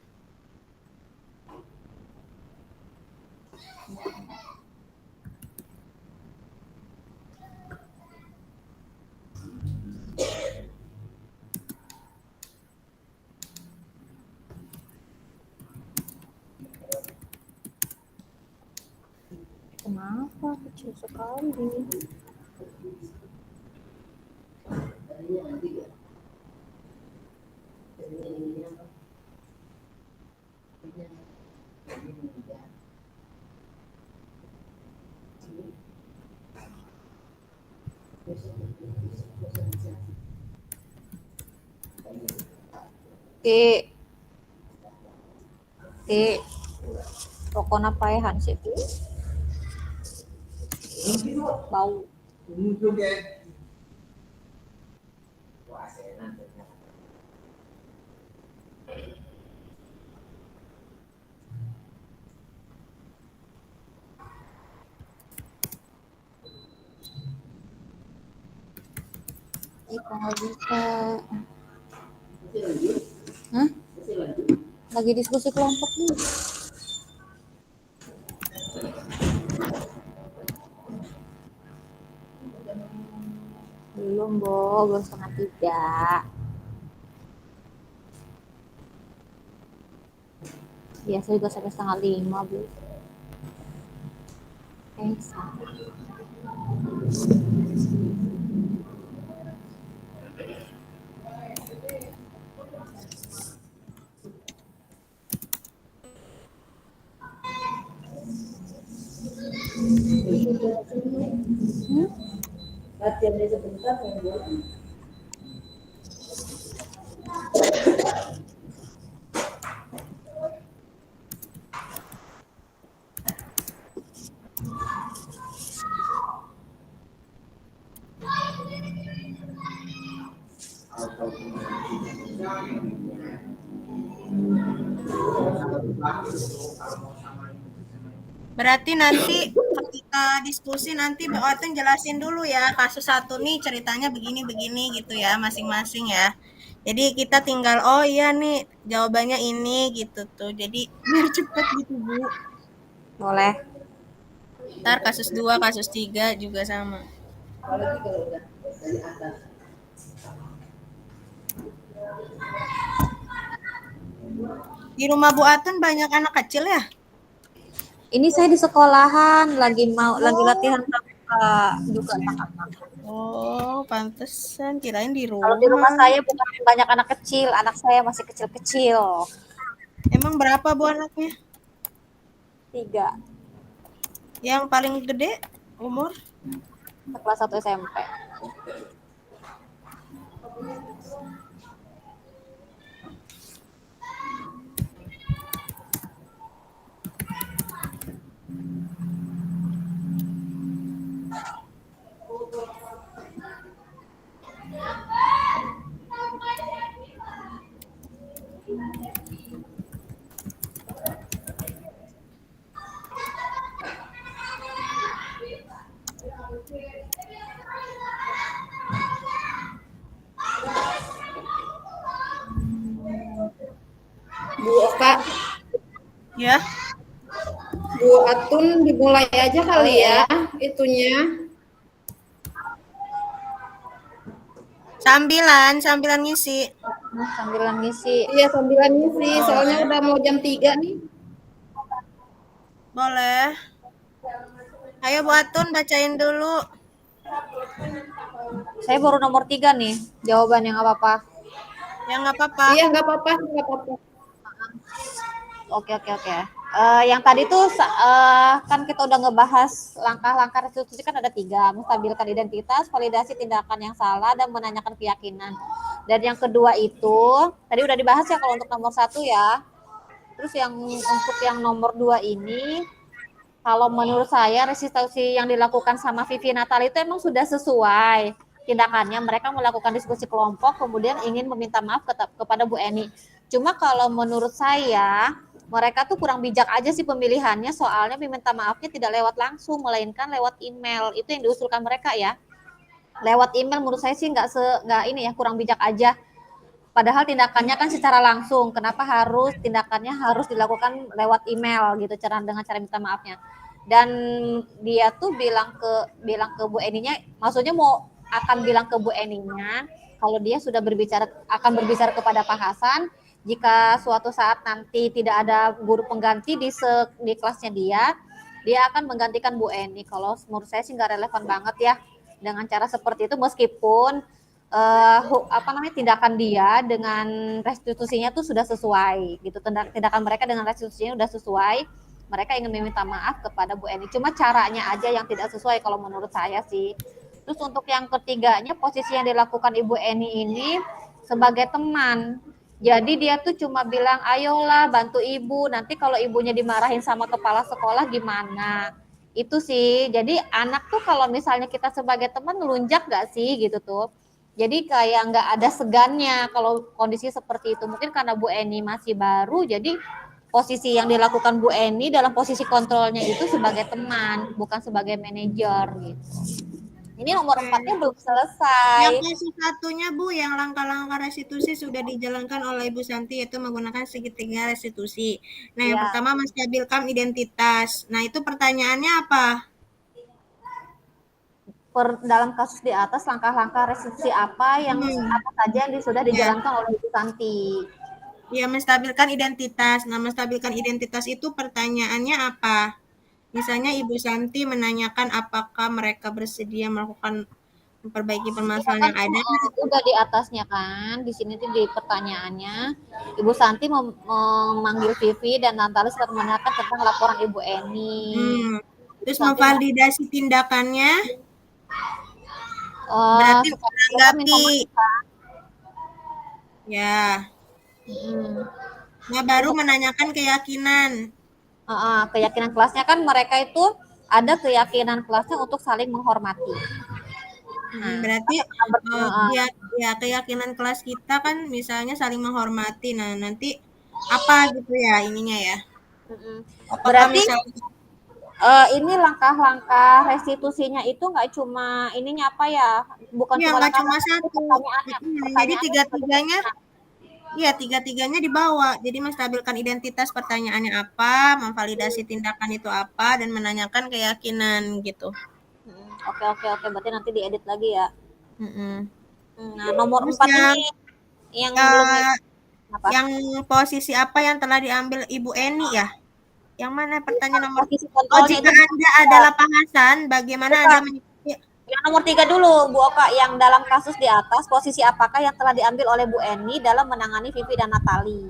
Kenapa kecil sekali? Ki, pokoknya paehan sih Ki. Bau. Kok nggak bisa? Hah? Lagi diskusi kelompok nih. Belum, belum 2:30. Biasa juga sampai 4:30, Bu. Salah. Berarti nanti ketika diskusi nanti Mbak Watun jelasin dulu ya, kasus satu nih ceritanya begini-begini gitu ya masing-masing ya. Jadi kita tinggal oh iya nih jawabannya ini gitu tuh. Jadi biar cepet gitu Bu. Boleh. Ntar kasus 2, kasus 3 juga sama. Di rumah Bu Atun banyak anak kecil ya? Ini saya di sekolahan lagi latihan pramuka juga anak-anak. Oh, pantesan kirain di Kalau di rumah rumah. saya bukan banyak anak kecil, anak saya masih kecil-kecil. Emang berapa Bu anaknya? 3, Yang paling gede umur? kelas 1 SMP. Bu Oka, Ya. Bu Atun dimulai aja kali ya itunya. Sambilan ngisi. Sambilan ngisi. Iya sambilan ngisi, soalnya udah mau jam 3 nih. Boleh. Ayo Bu Atun bacain dulu. Saya baru nomor 3 nih, jawabannya nggak apa-apa. Ya nggak apa-apa. Iya nggak apa-apa, nggak apa-apa. Oke. Yang tadi tuh kan kita udah ngebahas langkah-langkah restitusi kan ada 3, menstabilkan identitas, validasi tindakan yang salah, dan menanyakan keyakinan. Dan yang kedua itu tadi udah dibahas ya kalau untuk nomor 1 ya. Terus untuk yang nomor 2 ini, kalau menurut saya restitusi yang dilakukan sama Vivi Natal itu emang sudah sesuai tindakannya. Mereka melakukan diskusi kelompok, kemudian ingin meminta maaf kepada Bu Eni. Cuma kalau menurut saya, mereka tuh kurang bijak aja sih pemilihannya, soalnya meminta maafnya tidak lewat langsung, melainkan lewat email. Itu yang diusulkan mereka ya. Lewat email menurut saya sih nggak ini ya, kurang bijak aja. Padahal tindakannya kan secara langsung. Kenapa tindakannya harus dilakukan lewat email gitu, dengan cara minta maafnya. Dan dia tuh bilang ke Bu Eninya, maksudnya akan bilang ke Bu Eninya kalau dia sudah akan berbicara kepada Pak Hasan jika suatu saat nanti tidak ada guru pengganti di kelasnya dia akan menggantikan Bu Eni. Kalau menurut saya sih nggak relevan banget ya dengan cara seperti itu, meskipun tindakan dia dengan restitusinya tuh sudah sesuai gitu, tindakan mereka dengan restitusinya sudah sesuai, mereka ingin meminta maaf kepada Bu Eni, cuma caranya aja yang tidak sesuai kalau menurut saya sih. Terus untuk yang ketiganya, posisi yang dilakukan Ibu Eni ini sebagai teman, jadi dia tuh cuma bilang ayolah bantu ibu, nanti kalau ibunya dimarahin sama kepala sekolah gimana, itu sih. Jadi anak tuh kalau misalnya kita sebagai teman ngelunjak gak sih gitu tuh. Jadi kayak nggak ada segannya kalau kondisi seperti itu. Mungkin karena Bu Eni masih baru, jadi posisi yang dilakukan Bu Eni dalam posisi kontrolnya itu sebagai teman, bukan sebagai manajer gitu. Ini nomor 4-nya belum selesai. Yang kasus satunya Bu, yang langkah-langkah restitusi sudah dijalankan oleh Ibu Santi, yaitu menggunakan segitiga restitusi. Nah, yang pertama menstabilkan identitas. Nah, itu pertanyaannya apa? Dalam kasus di atas, langkah-langkah restitusi apa saja yang sudah dijalankan oleh Ibu Santi? Ya, menstabilkan identitas. Nah, menstabilkan identitas itu pertanyaannya apa? Misalnya Ibu Santi menanyakan apakah mereka bersedia melakukan memperbaiki permasalahan yang ada. Udah di atasnya kan, di sini tuh di pertanyaannya Ibu Santi memanggil Vivi dan Natalis menanyakan tentang laporan Ibu Eni. Terus Nanti memvalidasi tindakannya, eh berarti supaya mereka minta menanggapi. masukan. Ya. Mm. Nah, Terus baru menanyakan keyakinan. keyakinan kelasnya kan mereka itu ada keyakinan kelasnya untuk saling menghormati. Nah, Berarti uh, ya, ya keyakinan kelas kita kan misalnya saling menghormati. Nah, nanti apa gitu ya ininya ya? Apakah berarti misalnya ini langkah-langkah restitusinya itu nggak cuma ininya apa ya, bukan ya cuma nggak cuma langkah-langkah tapi satu. Jadi pertanyaannya seperti tiga-tiganya, apa? ya tiga-tiganya dibawa. Jadi menstabilkan identitas pertanyaannya apa, memvalidasi tindakan itu apa, dan menanyakan keyakinan gitu. Oke oke oke, berarti nanti diedit lagi ya. Mm-mm. Nah, nomor Terus 4 ini yang belum eh, apa? yang posisi apa yang telah diambil Ibu Eni ya? Yang mana pertanyaan nomor? Posisi Oh, kontrolnya jika itu Anda adalah Pak Hasan, bagaimana Anda bukan. menyikapi? Yang nomor 3 dulu, Bu Oka. Yang dalam kasus di atas, posisi apakah yang telah diambil oleh Bu Eni dalam menangani Vivi dan Natali?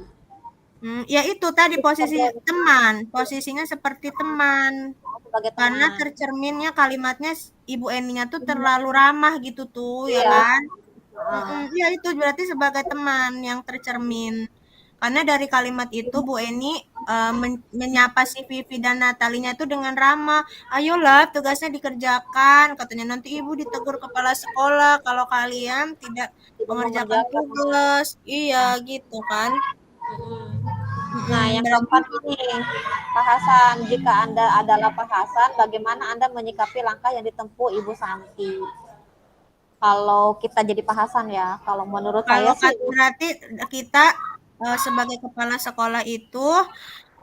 Ya itu tadi posisi teman, posisinya seperti teman. Sebagai Karena teman. tercerminnya kalimatnya Ibu Eninya tuh terlalu ramah gitu tuh, ya Iya. kan? Iya itu berarti sebagai teman yang tercermin. Karena dari kalimat itu Bu Eni menyapa si Vivi dan Natalinya itu dengan ramah. Ayolah tugasnya dikerjakan. Katanya nanti Ibu ditegur kepala sekolah kalau kalian tidak Tidak mengerjakan mengerjakan. tugas. Iya gitu kan. Nah, yang Berarti keempat ini, Pak Hasan, jika Anda adalah Pak Hasan, bagaimana Anda menyikapi langkah yang ditempuh Ibu Santi? Kalau kita jadi Pak Hasan ya, kalau menurut saya kalau sih, berarti kita sebagai kepala sekolah itu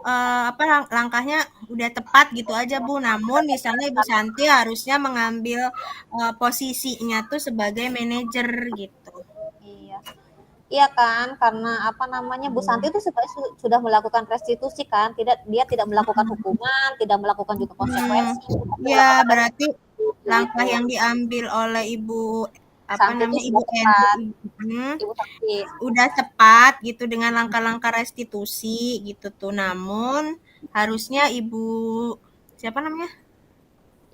apa langkahnya udah tepat gitu aja Bu. Namun misalnya Ibu Santi harusnya mengambil posisinya tuh sebagai manajer gitu. iya. Iya kan, karena apa namanya, Bu Santi itu sebenarnya sudah melakukan restitusi kan, dia tidak melakukan hukuman, tidak melakukan juga konsekuensi, tapi Ya melakukan berarti restitusi langkah gitu. yang diambil oleh Ibu apa Santi itu namanya sudah Ibu tepat, N Ibu Santi, udah tepat gitu dengan langkah-langkah restitusi gitu tuh. Namun harusnya Ibu siapa namanya?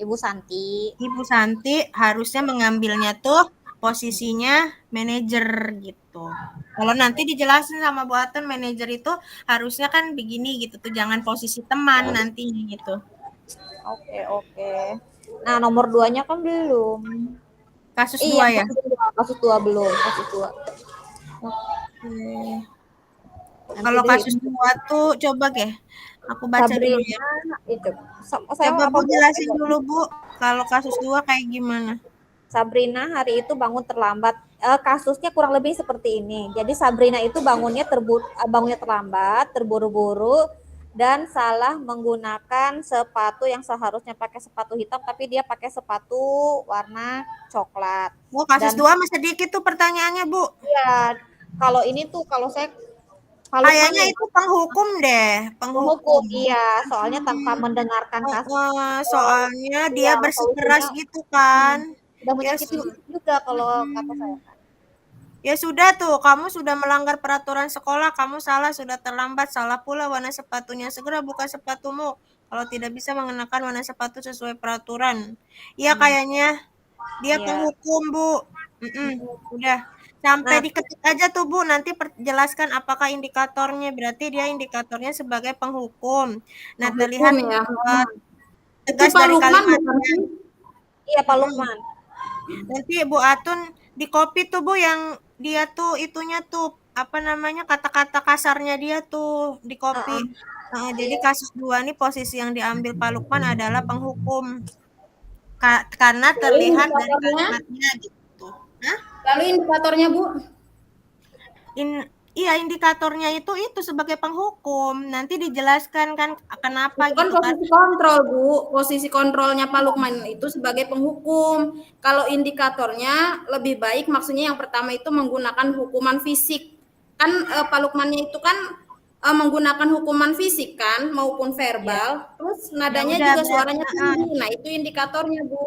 Ibu Santi. Ibu Santi harusnya mengambilnya tuh posisinya manajer gitu. Kalau nanti dijelasin sama Bu Atun manajer itu harusnya kan begini gitu tuh, jangan posisi teman nantinya gitu. Oke, oke. Nah, nomor 2-nya kan belum. Kasus Iya, 2 ya. kasus 2 belum, kasus 2. Oke. Nanti Kalau deh kasus 2 tuh coba deh. Aku baca dulu ya. Sabrina itu. Saya Coba apa Bu buat jelasin dulu Bu, kalau kasus 2 kayak gimana? Sabrina hari itu bangun terlambat. Kasusnya kurang lebih seperti ini. Jadi Sabrina itu bangunnya terlambat, terburu-buru dan salah menggunakan sepatu yang seharusnya pakai sepatu hitam tapi dia pakai sepatu warna coklat. Oh, kasus Dan 2 masih sedikit tuh pertanyaannya Bu. ya, kalau ini tuh kalau saya Pak Lukman Kayaknya itu penghukum deh, menghukum, penghukum. iya, soalnya tanpa mendengarkan kasus. Soalnya dia Iya, bersikeras solusinya gitu kan. udah Ya, menyakiti juga kalau kata saya. ya sudah tuh, kamu sudah melanggar peraturan sekolah, kamu salah, sudah terlambat, salah pula warna sepatunya. Segera buka sepatumu. Kalau tidak bisa mengenakan warna sepatu sesuai peraturan. Iya kayaknya dia Iya. penghukum, Bu. Udah. Sampai Nah, diketik aja tuh, Bu. Nanti jelaskan apakah indikatornya. Berarti dia indikatornya sebagai penghukum. Nah, Penghukum terlihat ya. Itu tegas Pak dari Lukman bukan kalimatnya. sih? iya Pak Lukman. Nanti Bu Atun di copy tuh Bu yang dia tuh itunya tuh apa namanya kata-kata kasarnya dia tuh di copy. Jadi kasus 2 nih posisi yang diambil Pak Lukman adalah penghukum. Karena Lalu terlihat dari indikatornya, kalimatnya gitu. Hah? lalu indikatornya Bu. Iya indikatornya itu sebagai penghukum. Nanti dijelaskan kan kenapa Itu kan gitu kan. posisi kontrol, Bu. Posisi kontrolnya Pak Lukman itu sebagai penghukum. Kalau indikatornya lebih baik maksudnya yang pertama itu menggunakan hukuman fisik. Kan Pak Lukmannya itu kan menggunakan hukuman fisik kan maupun Iya. verbal. Terus Ya nadanya udah juga berarti suaranya tinggi. Nah, itu indikatornya, Bu.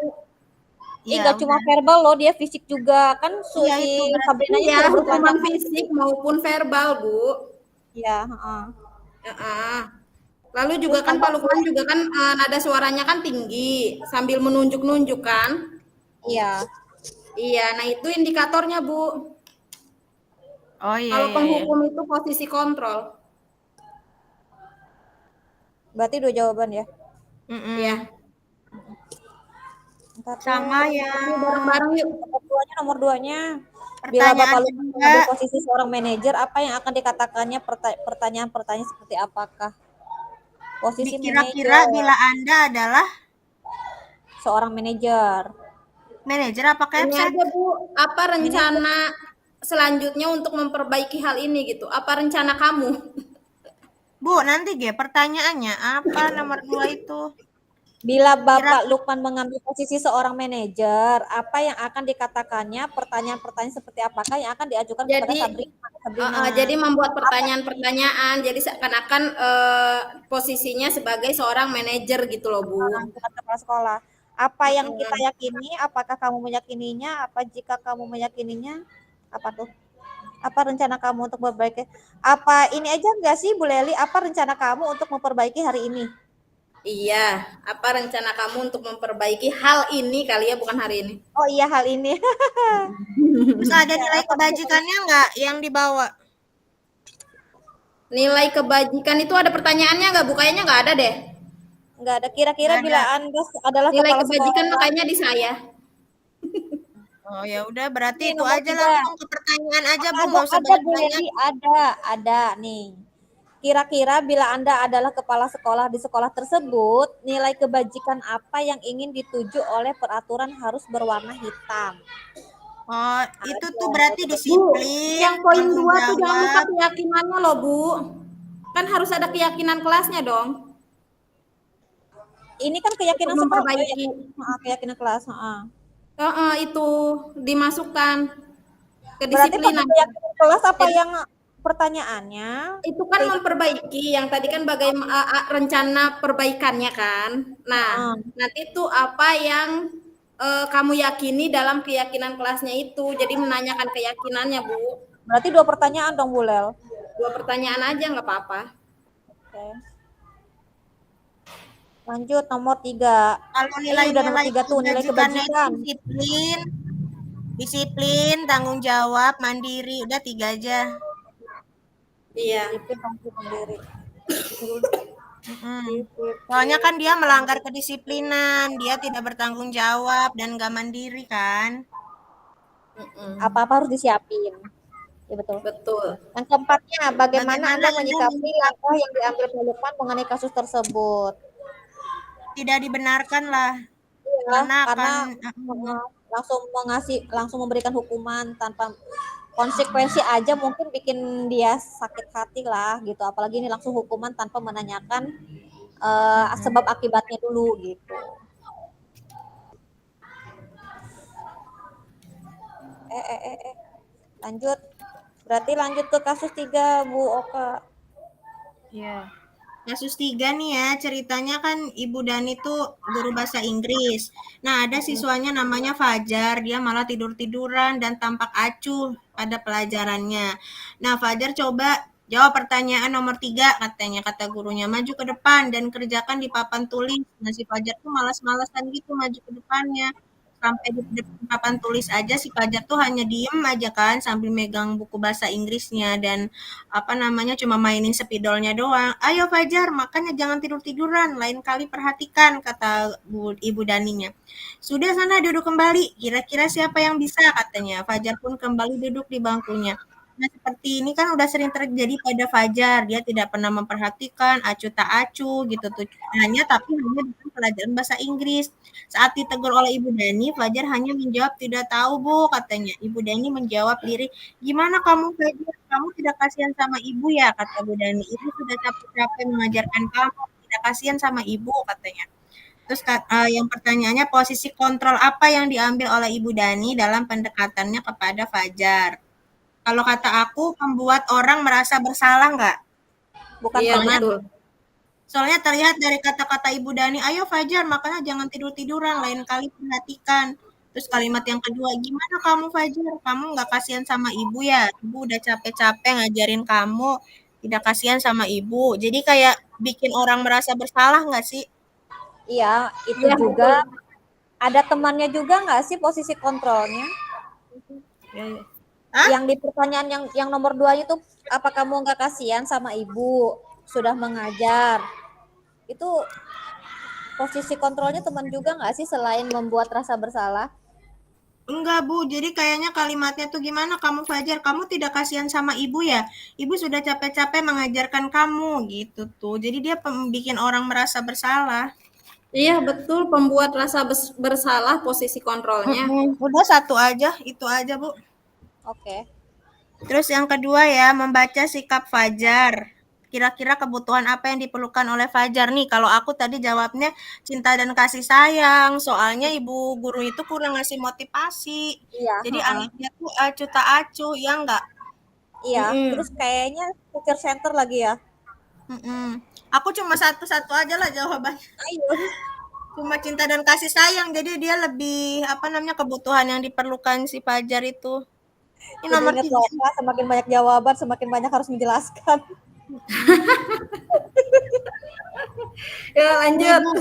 ya Enggak cuma udah. verbal loh, dia fisik juga. Kan Iya si itu berarti Sabrinanya Iya, sudah hukuman bertelanjang. fisik maupun verbal, Bu. Iya, heeh. Heeh. Lalu juga kan Pak Lukman juga kan nada suaranya kan tinggi sambil menunjuk-nunjuk kan? Iya. Iya, nah itu indikatornya, Bu. Oh iya Kalau iya iya. penghukum itu posisi kontrol. Berarti 2 jawaban ya. Mm-mm. Ya. Ntar deh. Sama ya. Yuk bareng-bareng yuk. Nomor duanya. Bila Pertanyaan Bapak Lukman kedua, mengambil posisi seorang manajer, apa yang akan dikatakannya pertanyaan-pertanyaan seperti apakah? Posisi kira-kira manajer, bila Anda adalah seorang manajer. manajer apa Ini kepsek? aja Bu, apa Manajer. rencana selanjutnya untuk memperbaiki hal ini gitu? Apa rencana kamu? Bu, nanti pertanyaannya apa nomor 2 itu? Bila Kira Bapak Lukman mengambil posisi seorang manajer, apa yang akan dikatakannya? Pertanyaan-pertanyaan seperti apakah yang akan diajukan kepada Jadi Sabrina? jadi membuat pertanyaan-pertanyaan, jadi seakan-akan posisinya sebagai seorang manajer gitu loh Bu. Bukan kepala sekolah. Apa yang kita yakini? Apakah kamu meyakininya? Apa jika kamu meyakininya? Apa tuh? Apa rencana kamu untuk memperbaiki? Apa ini aja enggak sih Bu Leli? Apa rencana kamu untuk memperbaiki hari ini? Iya, apa rencana kamu untuk memperbaiki hal ini kali ya, bukan hari ini? Oh iya, hal ini. terus ada nilai kebajikannya nggak yang dibawa? Nilai kebajikan itu ada pertanyaannya nggak? Kayaknya nggak ada deh. Enggak ada. Kira-kira Nggak bila ada. Anda adalah Nilai kepala kebajikan sekolah, makanya di saya. Oh ya udah berarti Ini itu nomor aja 3. langsung ke pertanyaan aja Bu, Ada, nggak usah Bu banyak-banyak. Leli, ada nih. Kira-kira bila Anda adalah kepala sekolah di sekolah tersebut, nilai kebajikan apa yang ingin dituju oleh peraturan harus berwarna hitam? Oh, itu tuh Ada. berarti Bu, disiplin, yang poin tanggung 2 tuh jangan lupa jawab. keyakinannya loh, Bu. Kan harus ada keyakinan kelasnya dong Ini kan keyakinan untuk sekolah, memperbaiki. keyakinan kelas. Itu dimasukkan Berarti pakai kedisiplinan. keyakinan kelas apa Jadi yang pertanyaannya? itu kan memperbaiki, yang tadi kan bagaimana rencana perbaikannya kan. Nah, nanti itu apa yang kamu yakini dalam keyakinan kelasnya itu. Jadi menanyakan keyakinannya, Bu. Berarti 2 pertanyaan dong, Bu Lel. 2 pertanyaan aja nggak apa-apa. Oke. Lanjut nomor 3. Kalau Udah nomor nilai-nilai 3 tuh, nilai kebajikan. disiplin, tanggung jawab, mandiri, udah 3 aja. Iya. Disiplin, tanggung mandiri. Soalnya kan dia melanggar kedisiplinan, dia tidak bertanggung jawab dan gak mandiri kan. Apa-apa harus disiapin. Ya betul. Betul. Yang keempatnya, bagaimana Anda Anda menyikapi langkah yang diambil Pak Lukman mengenai kasus tersebut? Tidak dibenarkan lah. Ya, Karena langsung memberikan hukuman tanpa konsekuensi aja mungkin bikin dia sakit hati lah gitu. Apalagi ini langsung hukuman tanpa menanyakan sebab akibatnya dulu gitu. Lanjut. Berarti lanjut ke kasus 3, Bu Oka. ya. Kasus 3 nih ya, ceritanya kan Ibu Dani tuh guru bahasa Inggris. Nah, ada siswanya namanya Fajar, dia malah tidur-tiduran dan tampak acuh pada pelajarannya. Nah, Fajar coba jawab pertanyaan nomor 3, katanya, kata gurunya, maju ke depan dan kerjakan di papan tulis. Nah, si Fajar tuh malas-malasan gitu maju ke depannya. Sampai di depan papan tulis aja si Fajar tuh hanya diem aja kan sambil megang buku bahasa Inggrisnya dan cuma mainin spidolnya doang. Ayo Fajar, makanya jangan tidur-tiduran, lain kali perhatikan, kata Ibu Daninya. Sudah sana duduk kembali, kira-kira siapa yang bisa, katanya. Fajar pun kembali duduk di bangkunya. Nah, seperti ini kan udah sering terjadi pada Fajar. Dia tidak pernah memperhatikan, acuh tak acuh gitu tuh. Tapi hanya dengan pelajaran bahasa Inggris. Saat ditegur oleh Ibu Dani, Fajar hanya menjawab, tidak tahu Bu, katanya. Ibu Dani menjawab diri, gimana kamu Fajar? Kamu tidak kasihan sama ibu ya, kata Bu Dani. Ibu sudah capek-capek mengajarkan kamu, tidak kasihan sama ibu, katanya. Terus yang pertanyaannya, posisi kontrol apa yang diambil oleh Ibu Dani dalam pendekatannya kepada Fajar? Kalau kata aku, membuat orang merasa bersalah nggak? Bukan Iya, pernah. betul. Soalnya terlihat dari kata-kata Ibu Dani, ayo Fajar, makanya jangan tidur-tiduran, lain kali perhatikan. Terus kalimat yang kedua, gimana kamu Fajar? Kamu nggak kasihan sama ibu ya? Ibu udah capek-capek ngajarin kamu, tidak kasihan sama ibu. Jadi kayak bikin orang merasa bersalah nggak sih? Iya, itu Iya, juga betul. ada temannya juga nggak sih posisi kontrolnya? Ya, ya. Hah? Yang di pertanyaan yang nomor 2 itu, apa kamu nggak kasihan sama ibu sudah mengajar? Itu posisi kontrolnya teman juga nggak sih selain membuat rasa bersalah? Enggak, Bu. Jadi kayaknya kalimatnya tuh gimana kamu Fajar? Kamu tidak kasihan sama ibu ya? Ibu sudah capek-capek mengajarkan kamu gitu tuh. Jadi dia bikin orang merasa bersalah. Iya, betul, pembuat rasa bersalah posisi kontrolnya. Udah satu aja, itu aja, Bu. Oke. Terus yang kedua ya, membaca sikap Fajar. Kira-kira kebutuhan apa yang diperlukan oleh Fajar nih? Kalau aku tadi jawabnya cinta dan kasih sayang. Soalnya ibu guru itu kurang ngasih motivasi. Iya, Jadi heeh. anaknya tuh acuh tak acuh, ya enggak? Iya, terus Mm-mm. kayaknya teacher center lagi ya. Aku cuma satu-satu aja lah jawabannya. Ayo. Cuma cinta dan kasih sayang. Jadi dia lebih apa namanya kebutuhan yang diperlukan si Fajar itu. Ini Jadi nomor ingat tiga. loh, Kak, semakin banyak jawaban, semakin banyak harus menjelaskan. Ya, Nih, lanjut. Bu.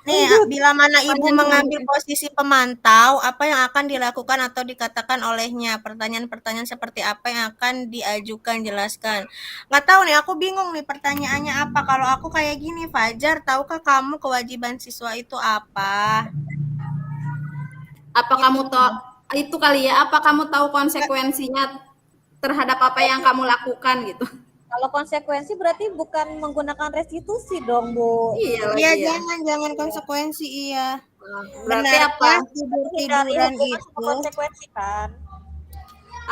Nih, Lanjut. bila mana ibu Pertanyaan mengambil selanjutnya. posisi pemantau, apa yang akan dilakukan atau dikatakan olehnya? Pertanyaan-pertanyaan seperti apa yang akan diajukan, jelaskan. Nggak tahu nih, aku bingung nih pertanyaannya apa. Kalau aku kayak gini, Fajar, tahukah kamu kewajiban siswa itu apa? Apa Gitu. kamu tahu itu kali ya? Apa kamu tahu konsekuensinya terhadap apa yang kamu lakukan gitu? Kalau konsekuensi berarti bukan menggunakan restitusi dong, Bu. Iya Iya, lagi ya. jangan konsekuensi, iya. Berarti apa? Benarkah Hindari tidur-tiduran hukuman sama itu? konsekuensi kan?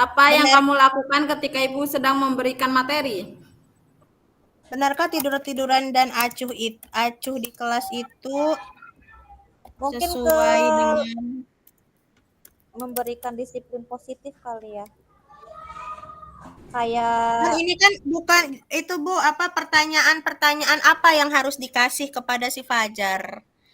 Apa yang Benar, kamu lakukan ketika ibu sedang memberikan materi? benarkah tidur-tiduran dan acuh di kelas itu Mungkin ke sesuai dengan memberikan disiplin positif kali ya. Nah, Kayak ini kan bukan itu Bu, apa pertanyaan-pertanyaan apa yang harus dikasih kepada si Fajar?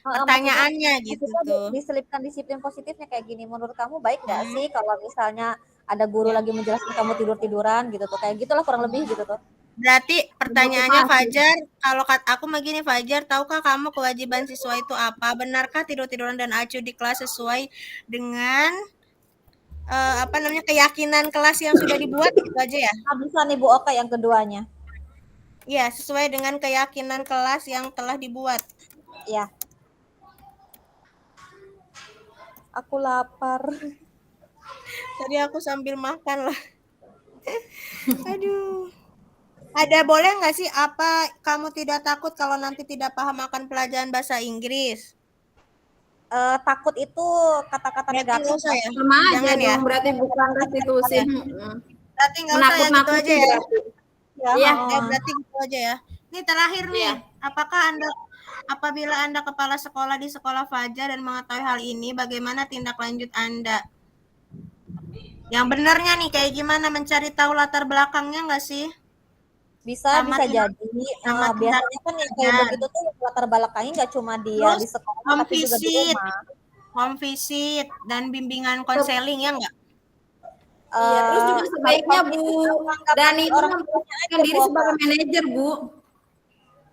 maksudnya Pertanyaannya gitu maksudnya tuh. diselipkan disiplin positifnya kayak gini. Menurut kamu baik nggak Hmm, sih kalau misalnya ada guru ya. lagi menjelaskan kamu tidur-tiduran gitu tuh. Kayak gitulah kurang lebih gitu tuh. Berarti pertanyaannya Memotivasi. Fajar, kalau aku begini Fajar, tahukah kamu kewajiban siswa itu apa? Benarkah tidur-tiduran dan acuh di kelas sesuai dengan apa namanya keyakinan kelas yang sudah dibuat itu aja ya? Nah, bisa nih Bu Oka yang keduanya. Iya, sesuai dengan keyakinan kelas yang telah dibuat. Ya, aku lapar. Tadi aku sambil makan lah. Aduh. Ada boleh nggak sih apa kamu tidak takut kalau nanti tidak paham akan pelajaran bahasa Inggris? Takut itu kata-kata Berarti negatif nggak usah kan? ya? Sama aja Jangan ya? dong, berarti bukan Kata-kata negatif restitusi. ya? Berarti nggak usah ya gitu aja Menakut-nakuti ya? berarti. Ya, Iya, Berarti gitu aja ya. Ini terakhir nih, iya. apakah Anda apabila Anda kepala sekolah di sekolah Fajar dan mengetahui hal ini, bagaimana tindak lanjut Anda? Yang benarnya nih kayak gimana mencari tahu latar belakangnya nggak sih? Sama bisa jadi. tindak Biasanya kan yang kayak Fajar. begitu tuh latar belakangnya nggak cuma dia Terus di sekolah home tapi juga di visit, rumah. dan bimbingan konseling ya nggak? Iya, terus juga Kalau sebaiknya home Bu visit anggapan Dani si itu orang tuanya memposisikan aja diri Bu Oka. sebagai manajer, Bu.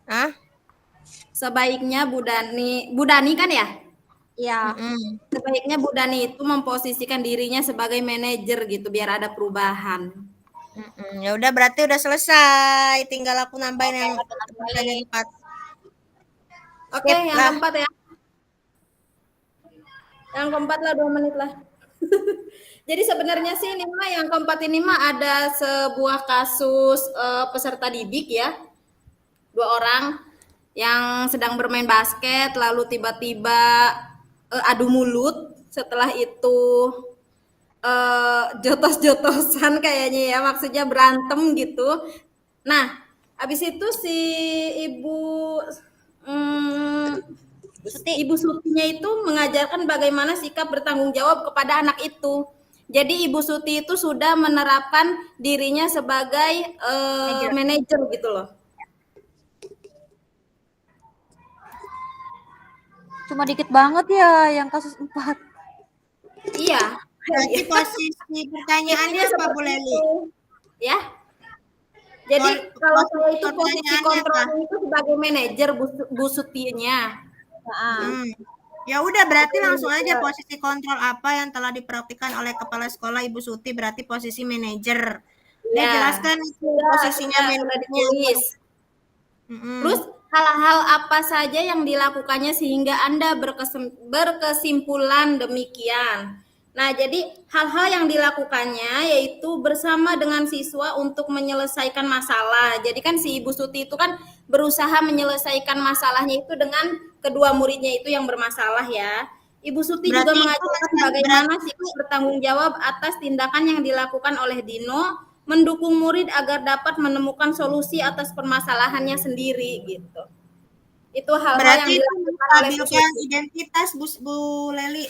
Hah? Sebaiknya Bu Dani kan ya? Iya, Mm-mm. Sebaiknya Bu Dani itu memposisikan dirinya sebagai manajer gitu biar ada perubahan. Ya udah berarti udah selesai. Tinggal aku nambahin oke, yang aku pertanyaan nambahin. 4. Oke, Skip yang lah. keempat ya. Yang keempat lah 2 menit lah. Jadi sebenarnya sih ini mah yang keempat ini mah ada sebuah kasus peserta didik ya, 2 orang yang sedang bermain basket lalu tiba-tiba adu mulut. Setelah itu jotos-jotosan kayaknya ya, maksudnya berantem gitu. Nah, habis itu si ibu hmm, Suti. Ibu Sutinya itu mengajarkan bagaimana sikap bertanggung jawab kepada anak itu. Jadi Ibu Suti itu sudah menerapkan dirinya sebagai manajer gitu loh. Cuma dikit banget ya yang kasus 4. Iya. Berarti posisi pertanyaannya Intinya apa Bu seperti Leli? itu. Ya. Jadi kalau saya itu posisi Pertanyaannya kontrolnya itu sebagai manajer Bu Sutinya. Nah, Ya udah, berarti langsung aja posisi kontrol apa yang telah dipraktikkan oleh kepala sekolah Ibu Suti, berarti posisi manajer. Dia Ya. jelaskan itu posisinya Sudah manajernya. ditulis. Terus hal-hal apa saja yang dilakukannya sehingga Anda berkesimpulan demikian. Nah, jadi hal-hal yang dilakukannya yaitu bersama dengan siswa untuk menyelesaikan masalah. Jadi kan si Ibu Suti itu kan berusaha menyelesaikan masalahnya itu dengan kedua muridnya itu yang bermasalah ya. Ibu Suti juga Berarti itu mengajarkan bagaimana sikap bertanggung jawab atas tindakan yang dilakukan oleh Dino, mendukung murid agar dapat menemukan solusi atas permasalahannya sendiri gitu. Itu hal-hal berarti yang itu dilakukan oleh Bu menstabilkan Suti. identitas Bu Leli.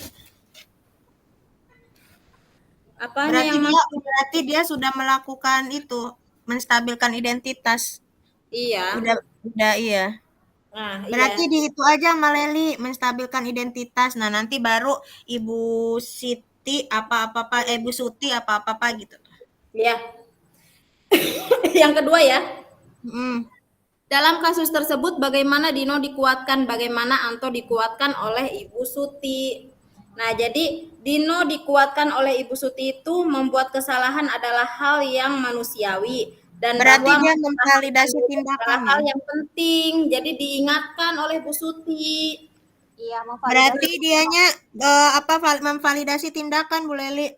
Apanya yang Berarti dia sudah melakukan itu, menstabilkan identitas. Iya. Udah iya. Nah, Berarti iya. di itu aja Mbak Leli, menstabilkan identitas. Nah, nanti baru Ibu Siti apa-apa Ibu Suti apa-apa gitu. Iya. Yang kedua ya. Mm. Dalam kasus tersebut bagaimana Dino dikuatkan, bagaimana Anto dikuatkan oleh Ibu Suti. Nah, jadi Dino dikuatkan oleh Ibu Suti itu membuat kesalahan adalah hal yang manusiawi dan Berarti bahwa dia memvalidasi adalah tindakan hal ya. yang penting. Jadi diingatkan oleh Bu Suti. iya Berarti memvalidasi. dianya memvalidasi tindakan Bu Leli.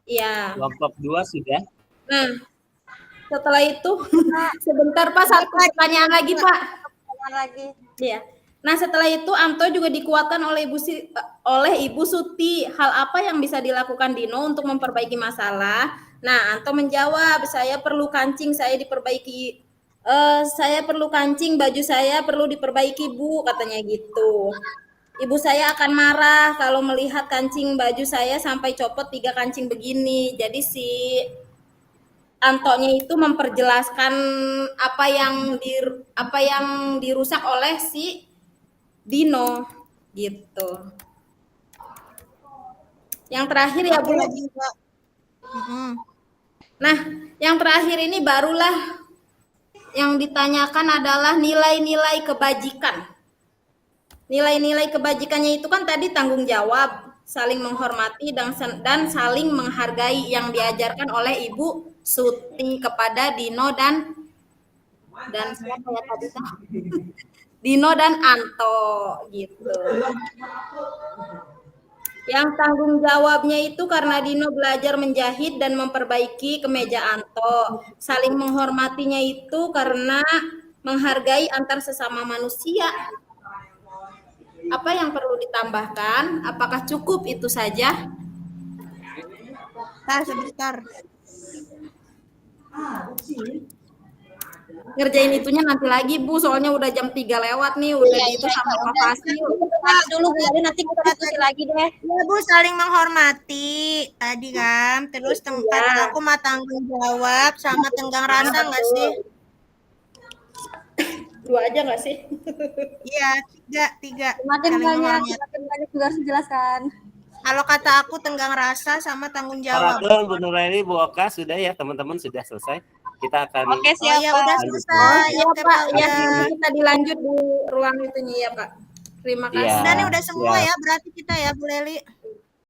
Iya. Kelompok 2 sudah. Nah, setelah itu sebentar Pak, satu pertanyaan lagi Pak. Lagi. Iya. Nah, setelah itu Anto juga dikuatkan oleh Ibu Suti. Hal apa yang bisa dilakukan Dino untuk memperbaiki masalah? Nah, Anto menjawab, saya perlu kancing, saya diperbaiki. Saya perlu kancing, baju saya perlu diperbaiki Bu, katanya gitu. Ibu saya akan marah kalau melihat kancing baju saya sampai copot 3 kancing begini. Jadi si Antonya itu memperjelaskan apa yang dirusak oleh si Dino gitu. Yang terakhir ya Bu. Nah, yang terakhir ini barulah yang ditanyakan adalah nilai-nilai kebajikan. Nilai-nilai kebajikannya itu kan tadi tanggung jawab, saling menghormati dan saling menghargai yang diajarkan oleh Ibu Suti kepada Dino dan siapa ya tadi? Dino dan Anto gitu. Yang tanggung jawabnya itu karena Dino belajar menjahit dan memperbaiki kemeja Anto. Saling menghormatinya itu karena menghargai antar sesama manusia. Apa yang perlu ditambahkan? Apakah cukup itu saja? Sebentar. Ngerjain itunya nanti lagi Bu, soalnya udah jam 3 lewat nih, udah itu sama evaluasi. Dulu Bu, nanti kita diskusi lagi deh. Ya Bu, saling menghormati tadi kan. Terus tempat aku mah tanggung jawab sama tenggang rasa nggak sih? 2 aja nggak sih? Iya, tiga. Semakin Saling banyak menghormati. juga harus dijelaskan. Kalau kata aku tenggang rasa sama tanggung jawab. Paradon, Bu Nuraini, Bu Oka, sudah ya teman-teman, sudah selesai. Kita akan Oke, siap, ya udah Pak. selesai. Iya Pak, ya kita dilanjut di ruang itunya ya Pak. Terima kasih. Iya. Udah nih udah semua Siap. ya berarti kita ya Bu Leli.